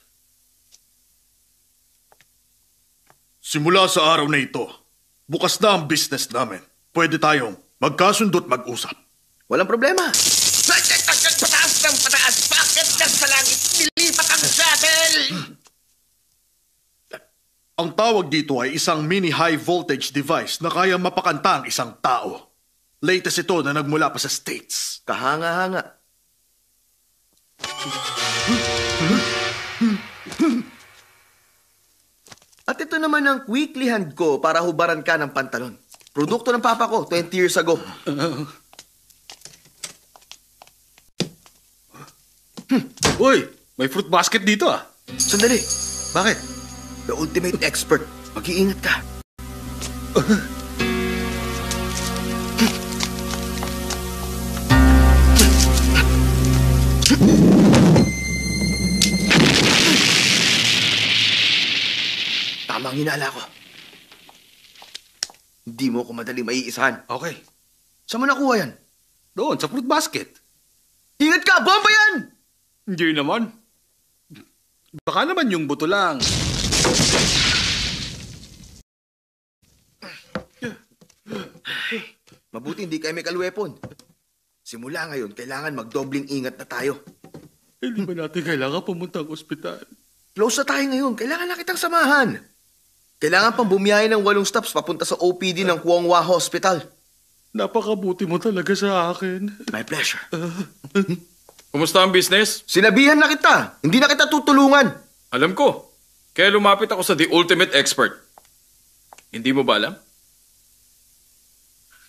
[SPEAKER 1] Simula sa araw na ito, bukas na ang business namin. Pwede tayong magkasundo't mag-usap.
[SPEAKER 2] Walang problema.
[SPEAKER 5] Pataas ng pataas! Bakit ka sa langit? Nilipat ang shuttle!
[SPEAKER 1] Ang tawag dito ay isang mini high voltage device na kaya mapakanta ang isang tao. Latest ito na nagmula pa sa States.
[SPEAKER 2] Kahanga-hanga. At ito naman ang weekly hand ko para hubaran ka ng pantalon. Produkto ng papa ko 20 years ago.
[SPEAKER 9] Uy, may fruit basket dito, ah.
[SPEAKER 2] Sandali.
[SPEAKER 9] Bakit?
[SPEAKER 2] The ultimate expert. Mag-iingat ka. Tama ang hinala ko. Hindi mo ko madali maiisahan.
[SPEAKER 9] Okay.
[SPEAKER 2] Saan mo nakuha yan?
[SPEAKER 9] Doon, sa fruit basket.
[SPEAKER 2] Ingat ka! Bomba yan!
[SPEAKER 9] Hindi naman. Baka naman yung buto lang.
[SPEAKER 2] Mabuti hindi kayo may weapon. Simula ngayon, kailangan magdobling ingat na tayo.
[SPEAKER 1] Hindi ba natin kailangan pumunta ang ospital?
[SPEAKER 2] Close na tayo ngayon. Kailangan na kitang samahan. Kailangan pang bumiyahe ng 8 stops papunta sa OPD ng Kwong Wah Hospital.
[SPEAKER 1] Napakabuti mo talaga sa akin.
[SPEAKER 2] My pleasure.
[SPEAKER 7] Kumusta ang business?
[SPEAKER 2] Sinabihan na kita. Hindi na kita tutulungan.
[SPEAKER 7] Alam ko. Kaya lumapit ako sa The Ultimate Expert. Hindi mo ba alam?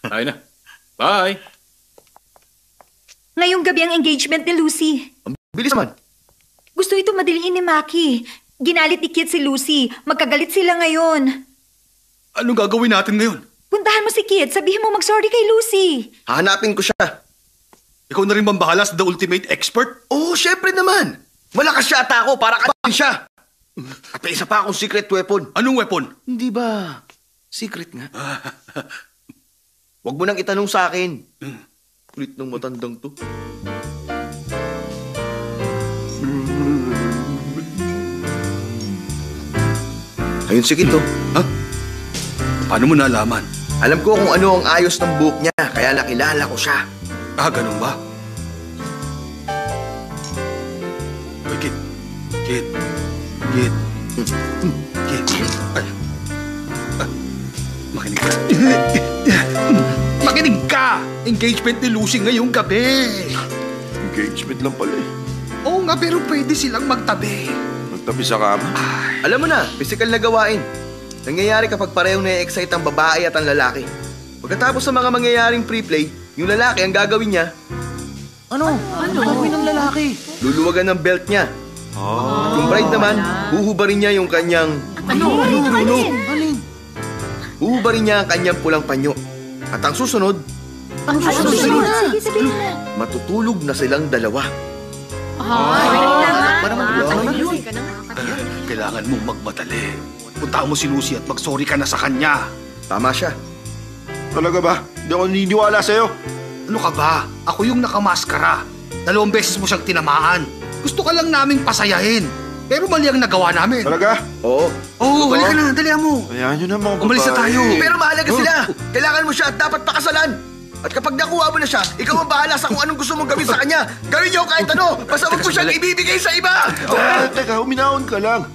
[SPEAKER 7] Tayo na. Bye!
[SPEAKER 3] Ngayong gabi ang engagement ni Lucy.
[SPEAKER 2] Ang bilis naman.
[SPEAKER 3] Gusto ito madiliin ni Maki. Ginalit ni Kit si Lucy. Magkagalit sila ngayon.
[SPEAKER 1] Anong gagawin natin ngayon?
[SPEAKER 3] Puntahan mo si Kit. Sabihin mo mag-sorry kay Lucy.
[SPEAKER 2] Hahanapin ko siya.
[SPEAKER 1] Ikaw na rin bang bahala sa The Ultimate Expert?
[SPEAKER 2] Oo, syempre naman. Malakas siya ata ako para kapain siya. At may isa pa akong secret weapon.
[SPEAKER 1] Anong weapon?
[SPEAKER 2] Hindi ba? Secret nga. Huwag mo nang itanong sa akin. Kulit ng matandang to. Ayun si Kit, oh.
[SPEAKER 1] Ha? Paano mo nalaman?
[SPEAKER 2] Alam ko kung ano ang ayos ng buhok niya, kaya nakilala ko siya.
[SPEAKER 1] Ganun ba? Uy, Kit. Kit. Kit. Kit. Ay. Makinig ka. Makinig ka! Engagement ni Lucy ngayong gabi.
[SPEAKER 12] Engagement lang pala eh.
[SPEAKER 9] Oo nga, pero pwede silang magtabi.
[SPEAKER 12] Magtabi sa kama.
[SPEAKER 2] Alam mo na, physical na gawain. Nangyayari kapag parehong na-excite ang babae at ang lalaki. Pagkatapos ng mga mangyayaring pre-play, yung lalaki ang gagawin niya. Ano? Ano gagawin ng lalaki? Luluwagan ng belt niya. At yung bride naman, huhubarin niya yung kanyang... Alin? Huhubarin niya ang kanyang pulang panyo. At ang susunod...
[SPEAKER 3] Sige, sabihin na.
[SPEAKER 2] Matutulog na silang dalawa.
[SPEAKER 3] Naman.
[SPEAKER 9] Kailangan mong magmadali. Puntahan mo si Lucy at mag-sorry ka na sa kanya.
[SPEAKER 2] Tama siya. Talaga ba? Hindi ako naniniwala sa'yo.
[SPEAKER 9] Ano ka ba? Ako yung nakamaskara. 2 beses mo siyang tinamaan. Gusto ka lang naming pasayahin. Pero mali ang nagawa namin.
[SPEAKER 2] Talaga? Oo.
[SPEAKER 9] Oo, halika na. Dalihan mo.
[SPEAKER 2] Hayaan nyo na mga babae.
[SPEAKER 9] Umalis na tayo.
[SPEAKER 2] Pero mahalaga sila. Kailangan mo siya at dapat pakasalan. At kapag nakuha mo na siya, ikaw ang bahala sa kung anong gusto mong gawin sa kanya. Gawin niyo kahit ano. Basta huwag mo siyang ibibigay sa iba. Teka, uminahon ka lang.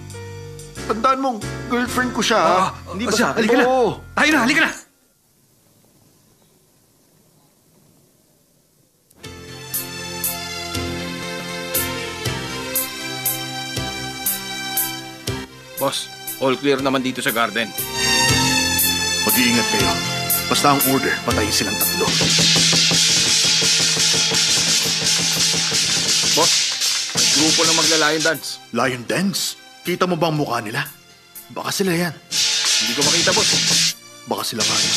[SPEAKER 2] Tandaan mong girlfriend ko siya, ha? Hindi ba sa akin?
[SPEAKER 9] Halika na.
[SPEAKER 2] Oo.
[SPEAKER 9] Tayo na, halika na.
[SPEAKER 7] Boss, all clear naman dito sa garden.
[SPEAKER 5] Mag-iingat kayo. Basta ang order, patayin silang 3.
[SPEAKER 7] Boss, may grupo ng magla-lion dance.
[SPEAKER 5] Lion dance? Kita mo ba ang mukha nila? Baka sila yan.
[SPEAKER 7] Hindi ko makita, boss.
[SPEAKER 5] Baka sila nga yan.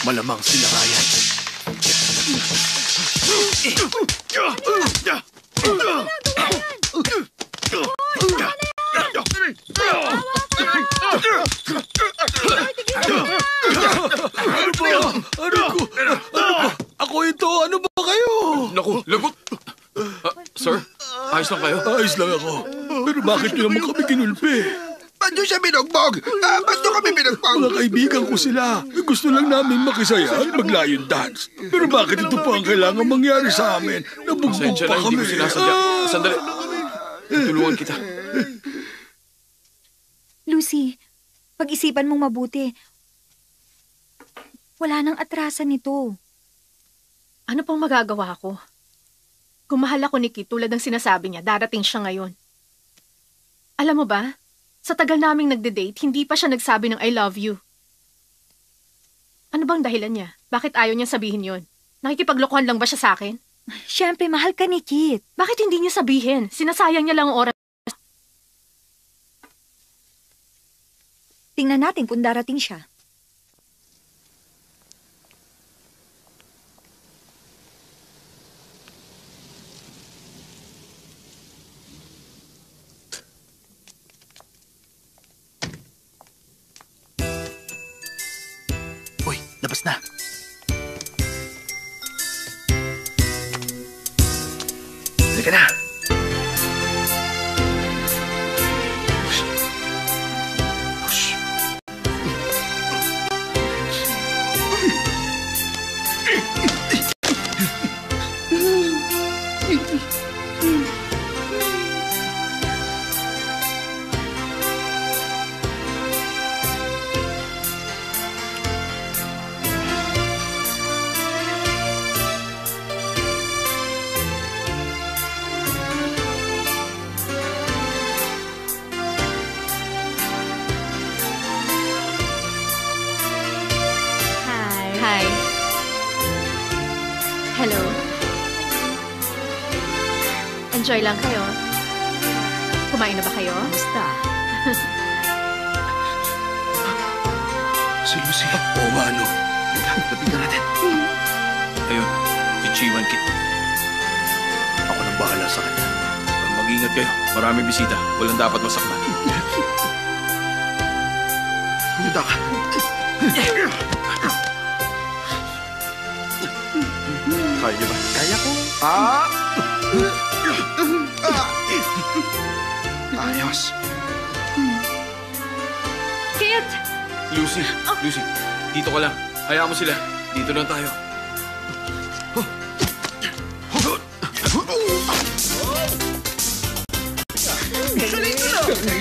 [SPEAKER 5] Malamang sila nga yan.
[SPEAKER 1] Ako ito, ano ba kayo?
[SPEAKER 7] Naku, lagot! Sir, ayos lang kayo?
[SPEAKER 1] Ayos lang ako. Pero bakit nyo naman kami kinulpi?
[SPEAKER 2] Ba't nyo siya binugbog? Ba't nyo kami binugbog?
[SPEAKER 1] Mga kaibigan ko sila. Gusto lang namin makisaya at mag-lion dance. Pero bakit ito pa ang kailangan mangyari sa amin? Nabugbog
[SPEAKER 7] Pasensya
[SPEAKER 1] pa
[SPEAKER 7] na, hindi
[SPEAKER 1] kami.
[SPEAKER 7] ko sinasadya. Sandali. Tulungan kita.
[SPEAKER 3] Lucy, pag-isipan mong mabuti. Wala nang atrasan nito.
[SPEAKER 6] Ano pang magagawa ko? Kung mahal ako ni Kit tulad ng sinasabi niya, darating siya ngayon. Alam mo ba, sa tagal naming nagde-date, hindi pa siya nagsabi ng I love you. Ano bang dahilan niya? Bakit ayaw niya sabihin yon? Nakikipaglokohan lang ba siya sa akin?
[SPEAKER 3] Siyempre, mahal ka ni Kit.
[SPEAKER 6] Bakit hindi niya sabihin? Sinasayang niya lang ang oras.
[SPEAKER 3] Tingnan natin kung darating siya.
[SPEAKER 5] Uy, labas na.
[SPEAKER 2] Halika na.
[SPEAKER 6] Hi. Hello. Enjoy lang kayo. Kumain na ba kayo?
[SPEAKER 11] Basta.
[SPEAKER 5] Si Lucy.
[SPEAKER 1] Oo nga, ano?
[SPEAKER 5] Lapitan natin.
[SPEAKER 7] Ayun, si Chiwan Kit.
[SPEAKER 5] Ako nang bahala sa kanya.
[SPEAKER 7] Mag-ingat kayo. Marami bisita. Walang dapat masaktan.
[SPEAKER 5] Punta ka. Kaya niyo ba?
[SPEAKER 2] Kaya ko.
[SPEAKER 5] Ayos.
[SPEAKER 6] Kit!
[SPEAKER 7] Lucy, Lucy, dito ka lang. Hayaan mo sila. Dito lang tayo.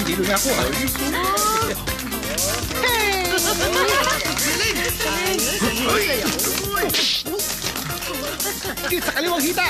[SPEAKER 1] Hindi na ako, Sa kaliwang hita!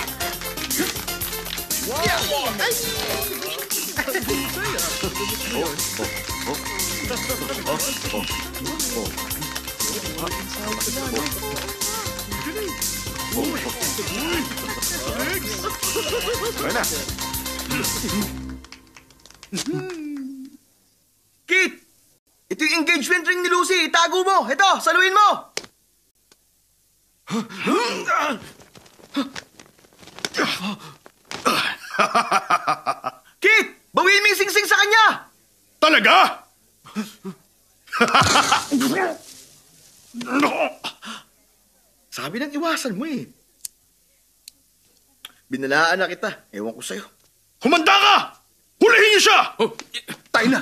[SPEAKER 2] Kit! Ito yung engagement ring ni Lucy. Itago mo. Ito, saluhin mo. Kit! Bawiin mo yung sing-sing sa kanya!
[SPEAKER 1] Talaga?
[SPEAKER 2] Sabi nang iwasan mo eh. Binalaan na kita. Ewan ko sa'yo.
[SPEAKER 1] Humanda ka! Hulihin niyo siya!
[SPEAKER 2] Tayo na.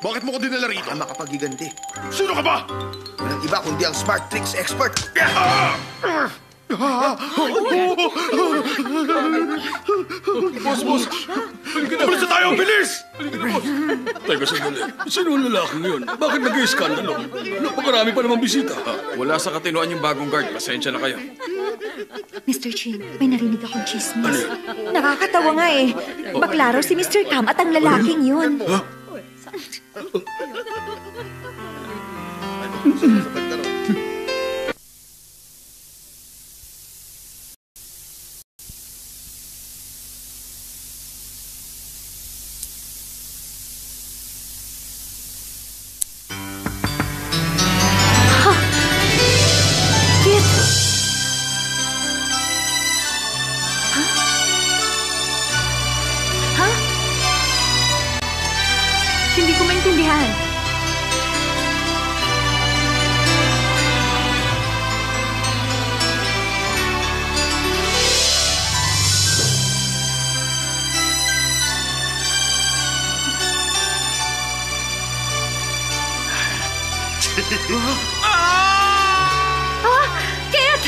[SPEAKER 1] Bakit mo ko dinala rito?
[SPEAKER 2] Baka makapagiganti.
[SPEAKER 1] Sino ka ba?
[SPEAKER 2] Walang iba kundi ang Smart Tricks expert.
[SPEAKER 1] Boss! Bilis na tayo! Bilis! Teka sandali. Sino ang lalaking yun? Bakit nag-iskandalo? Napakarami pa namang bisita.
[SPEAKER 7] Wala sa katinuan yung bagong guard. Pasensya na kayo.
[SPEAKER 3] Mr. Chin, may narinig akong chismis. Nakakatawa nga eh. Baklaro si Mr. Cam at ang lalaking yun. Hindi ko maintindihan. Kit!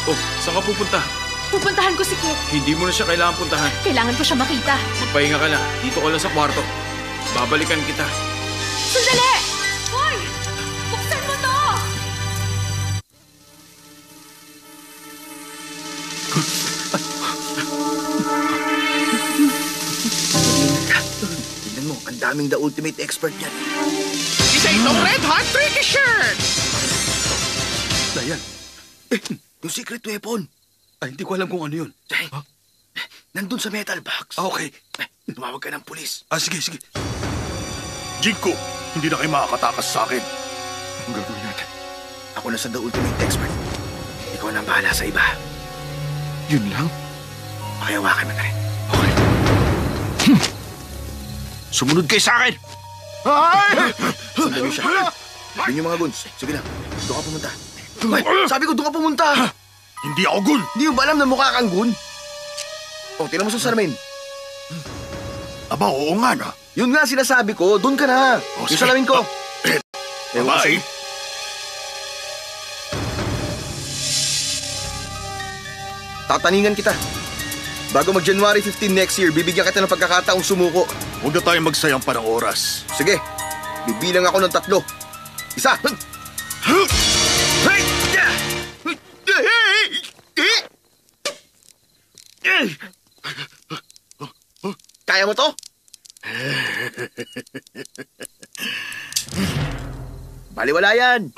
[SPEAKER 7] Oh, saan ka pupunta?
[SPEAKER 6] Pupuntahan ko si Kit.
[SPEAKER 7] Hindi mo na siya kailangan puntahan.
[SPEAKER 6] Kailangan ko siya makita.
[SPEAKER 7] Magpahinga ka lang. Dito ka lang sa kwarto. Babalikan kita.
[SPEAKER 6] Sandali! Hoy! Buksan mo to!
[SPEAKER 2] Tingnan mo, ang daming the ultimate expert yan.
[SPEAKER 8] Isa itong red hot tricky shirt!
[SPEAKER 1] Dayan.
[SPEAKER 2] Yung secret weapon.
[SPEAKER 1] Ay, hindi ko alam kung ano yun.
[SPEAKER 2] Nandun sa metal box.
[SPEAKER 1] Okay.
[SPEAKER 2] Tumawag ka ng pulis.
[SPEAKER 1] Sige. Jinko, hindi na kayo makakatakas sa akin.
[SPEAKER 2] Ang gagawin natin? Ako na sa the ultimate expert. Ikaw na ang bahala sa iba.
[SPEAKER 4] Yun lang?
[SPEAKER 2] Pakihawakan mo na rin.
[SPEAKER 4] Okay. Sumunod kayo sa akin!
[SPEAKER 2] Sundan niyo siya. Yun yung mga guns. Sige na, doon ka pumunta. Ay, sabi ko doon ka pumunta.
[SPEAKER 1] Hindi ako gun.
[SPEAKER 2] Hindi mo ba alam na mukha kang gun? O, tinan mo sa salamin.
[SPEAKER 1] Aba, oo nga na.
[SPEAKER 2] Yun nga sinasabi ko, doon ka na. Yung
[SPEAKER 1] sige.
[SPEAKER 2] salamin ko. Ewan ko
[SPEAKER 1] Bye.
[SPEAKER 2] sa'yo. Tataningan kita. Bago mag-January 15 next year, bibigyan kita ng pagkakataong sumuko.
[SPEAKER 1] Huwag na tayong magsayang pa ng oras.
[SPEAKER 2] Sige, bibilang ako ng 3. Isa. Kaya mo to? Baliwala yan.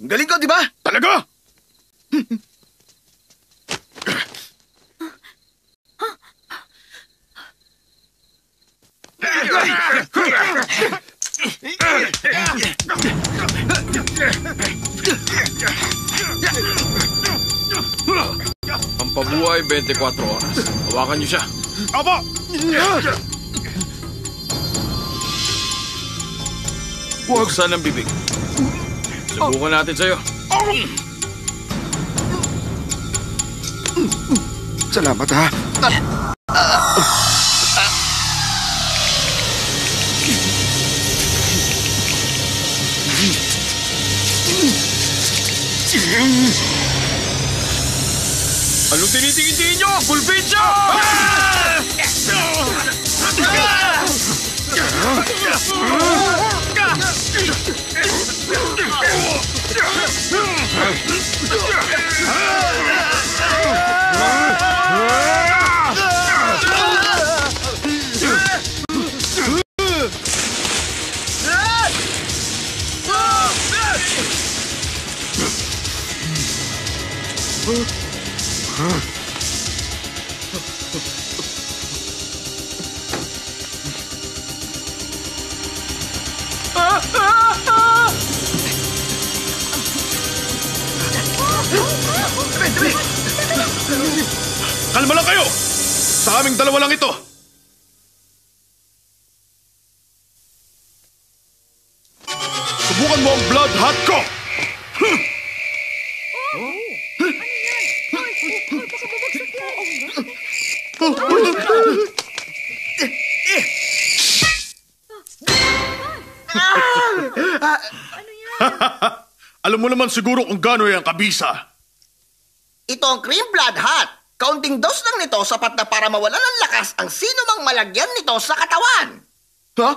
[SPEAKER 2] Galing ko, di ba?
[SPEAKER 1] Talaga?
[SPEAKER 7] Ang pabuhay 24 oras. Hawakan niyo siya.
[SPEAKER 1] Aba!
[SPEAKER 7] Buksan ang bibig. Subukan natin sa'yo.
[SPEAKER 4] Salamat ha.
[SPEAKER 7] Anong tinitingin niyo? Bulbitsa!
[SPEAKER 9] Kalma lang kayo! Sa aming dalawa lang ito. Subukan mo ang blood hot ko! Alam mo naman siguro kung gaano yung kabisa.
[SPEAKER 13] Ito ang cream blood hot. Kaunting dose lang nito sapat na para mawalan ng lakas ang sino mang malagyan nito sa katawan.
[SPEAKER 9] Ha?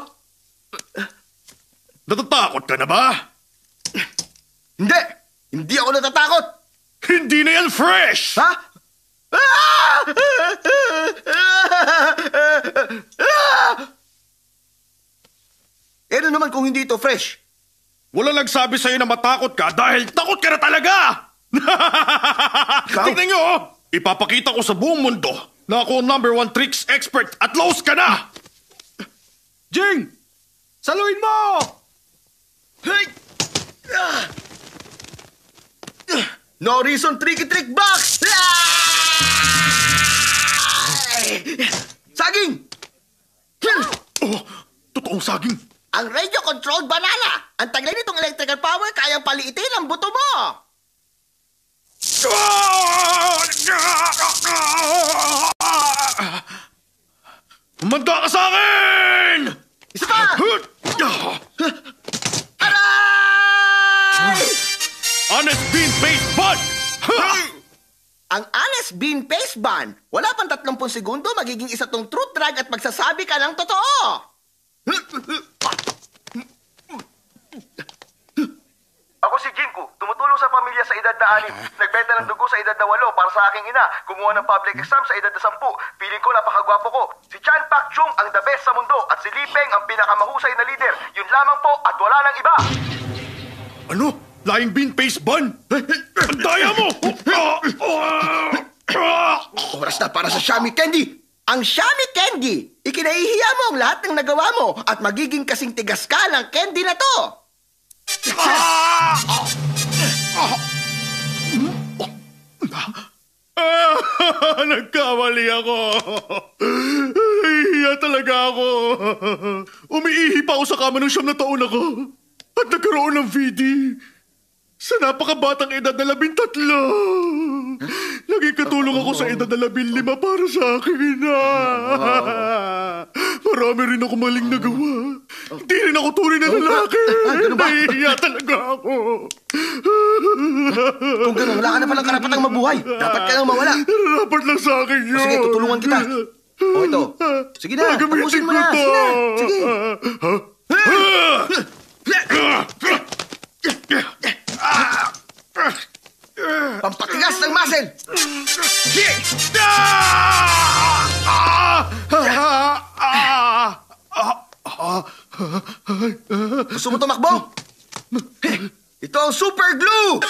[SPEAKER 9] Natatakot ka na ba?
[SPEAKER 13] Hindi! Hindi ako natatakot!
[SPEAKER 9] Hindi na yan fresh!
[SPEAKER 13] Ha? Ano naman kung hindi ito fresh?
[SPEAKER 9] Wala nagsabi sa'yo na matakot ka dahil takot ka na talaga! Tingnan nyo, oh! Ipapakita ko sa buong mundo na ako ang #1 tricks expert at lost ka na!
[SPEAKER 2] Jing! Saluin mo!
[SPEAKER 13] Hey! No reason tricky trick box! Saging!
[SPEAKER 9] Oh, totoong saging.
[SPEAKER 13] Ang radio-controlled banana! Ang taglay nitong electrical power kayang paliitin ang buto mo!
[SPEAKER 9] Umanda ka sa akin!
[SPEAKER 13] Isa pa! Aray!
[SPEAKER 9] Honest Bean Paste Bun!
[SPEAKER 13] Ang honest bean paste ban, wala pang 30 segundo, magiging isa tong truth drag at magsasabi ka ng totoo!
[SPEAKER 2] Ako si Jinku, tumutulong sa pamilya sa edad na 6. Nagbenta ng dugo sa edad na 8 para sa aking ina. Kumuha ng public exam sa edad na 10. Piling ko napakagwapo ko. Si Chan Pak Chung ang the best sa mundo at si Li Peng ang pinakamahusay na leader. Yun lamang po at wala nang iba.
[SPEAKER 9] Ano? Lying bean paste bun? Ang daya mo!
[SPEAKER 13] Oras na para sa Shami Candy! Ang Shami Candy! Ikinahihiya mo ang lahat ng nagawa mo at magiging kasing tigas ka ng candy na to!
[SPEAKER 9] Nagkamali ako. Nahihiya talaga ako. Umiihi pa ako sa kama ng 9 na taon ako. At nagkaroon ng VD. Sa napakabatang edad na 13. Naging katulong ako sa edad na 15 para sa akin. Marami rin ako maling nagawa. Hindi rin ako tunay na lalaki. Nahihiya talaga ako.
[SPEAKER 13] Kung gano'n, wala ka na palang karapatang mabuhay. Dapat ka nang mawala.
[SPEAKER 9] Dapat lang sa akin yun.
[SPEAKER 13] O sige, tutulungan kita. O ito. Sige na, tapusin mo na. Sige na, sige. Pampatigas ng muscle! Gusto mo tumakbo? Ito ang super glue!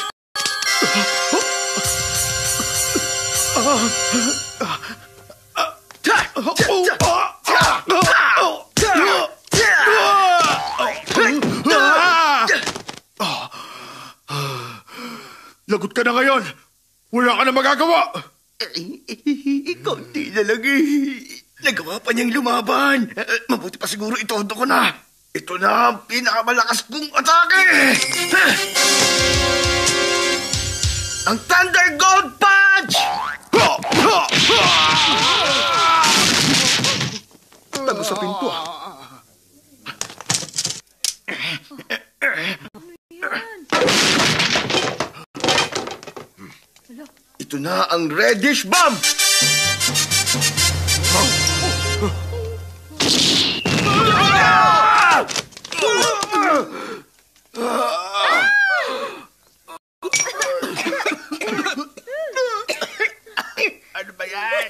[SPEAKER 9] Lagot ka na ngayon. Wala ka na magagawa.
[SPEAKER 13] Konti na lang Nagawa pa niyang lumaban. Mabuti pa siguro itodo ko na. Ito na ang pinakamalakas kong atake. Ang Thunder Gold Punch! Tago sa pinto. Ito na ang Reddish Bomb! Ano ba yan?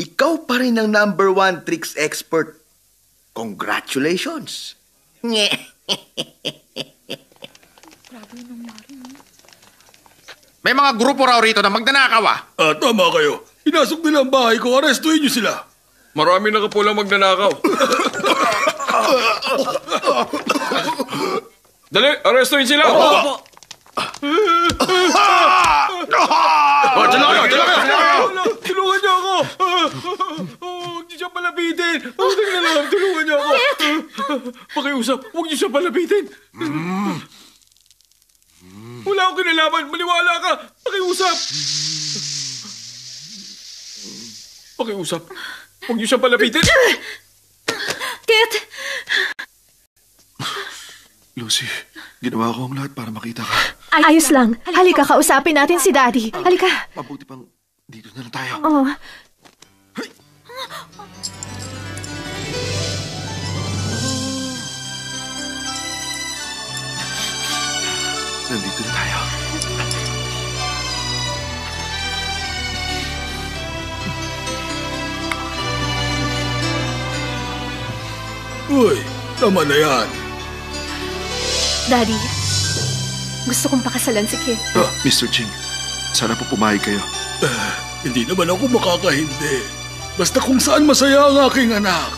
[SPEAKER 13] Ikaw pa rin ang #1 tricks expert. Congratulations!
[SPEAKER 5] May mga grupo raw rito na magnanakaw ah.
[SPEAKER 1] Tama kayo. Pinasok nila ang bahay ko. Arestuhin niyo sila.
[SPEAKER 7] Marami na kapulang magnanakaw. Dali, arrestuhin sila!
[SPEAKER 1] Tulungan niyo ako! Huwag niyo siya palapitin! Tulungan niyo ako! Pakiusap, huwag niyo siya palapitin! Wala akong kinalaman! Maniwala ka! Pakiusap! Pakiusap, huwag niyo siya palapitin!
[SPEAKER 6] Kit!
[SPEAKER 4] Lucy, ginawa ko ang lahat para makita ka.
[SPEAKER 6] Ayos lang. Halika, kausapin natin si Daddy. Halika.
[SPEAKER 4] Mabuti pang dito na lang tayo.
[SPEAKER 6] Oh.
[SPEAKER 4] Nandito na tayo.
[SPEAKER 1] Uy, tama na yan.
[SPEAKER 6] Daddy, gusto kong pakasalan si Kit.
[SPEAKER 4] Mr. Ching, sana po pumayag kayo.
[SPEAKER 1] Hindi naman ako makakahindi. Basta kung saan masaya ang aking anak.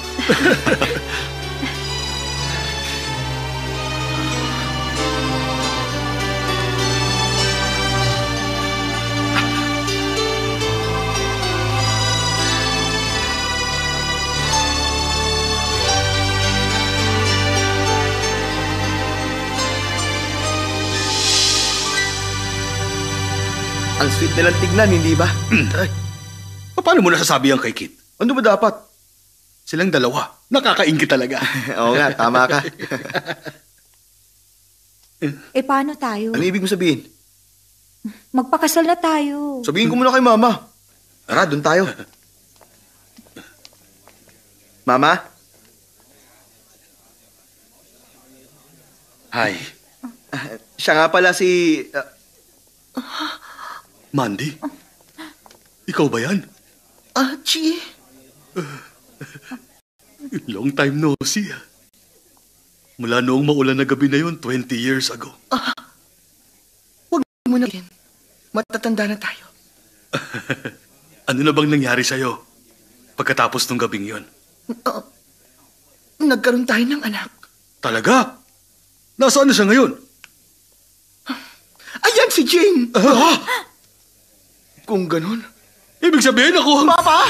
[SPEAKER 2] Ang sweet nilang tignan, hindi ba?
[SPEAKER 1] Paano mo nasasabi yan kay Kit?
[SPEAKER 2] Ano ba dapat?
[SPEAKER 1] Silang dalawa. Nakakaingit talaga.
[SPEAKER 2] Oo nga, tama ka.
[SPEAKER 3] Paano tayo?
[SPEAKER 2] Ano ibig mo sabihin?
[SPEAKER 3] Magpakasal na tayo.
[SPEAKER 2] Sabihin ko muna kay Mama. Tara, doon tayo. Mama?
[SPEAKER 1] Hi.
[SPEAKER 2] Siya nga pala si...
[SPEAKER 1] Mandy? Ikaw ba yan?
[SPEAKER 13] Chi.
[SPEAKER 1] Long time no see. Mula noong maulan na gabi na yun, 20 years ago.
[SPEAKER 13] Huwag mo na rin. Matatanda na tayo.
[SPEAKER 1] Ano na bang nangyari sa'yo pagkatapos ng gabing yun?
[SPEAKER 13] Nagkaroon tayo ng anak.
[SPEAKER 1] Talaga? Nasaan na siya ngayon?
[SPEAKER 13] Ayan si Jane! Kung ganun...
[SPEAKER 1] Ibig sabihin ako...
[SPEAKER 13] Papa!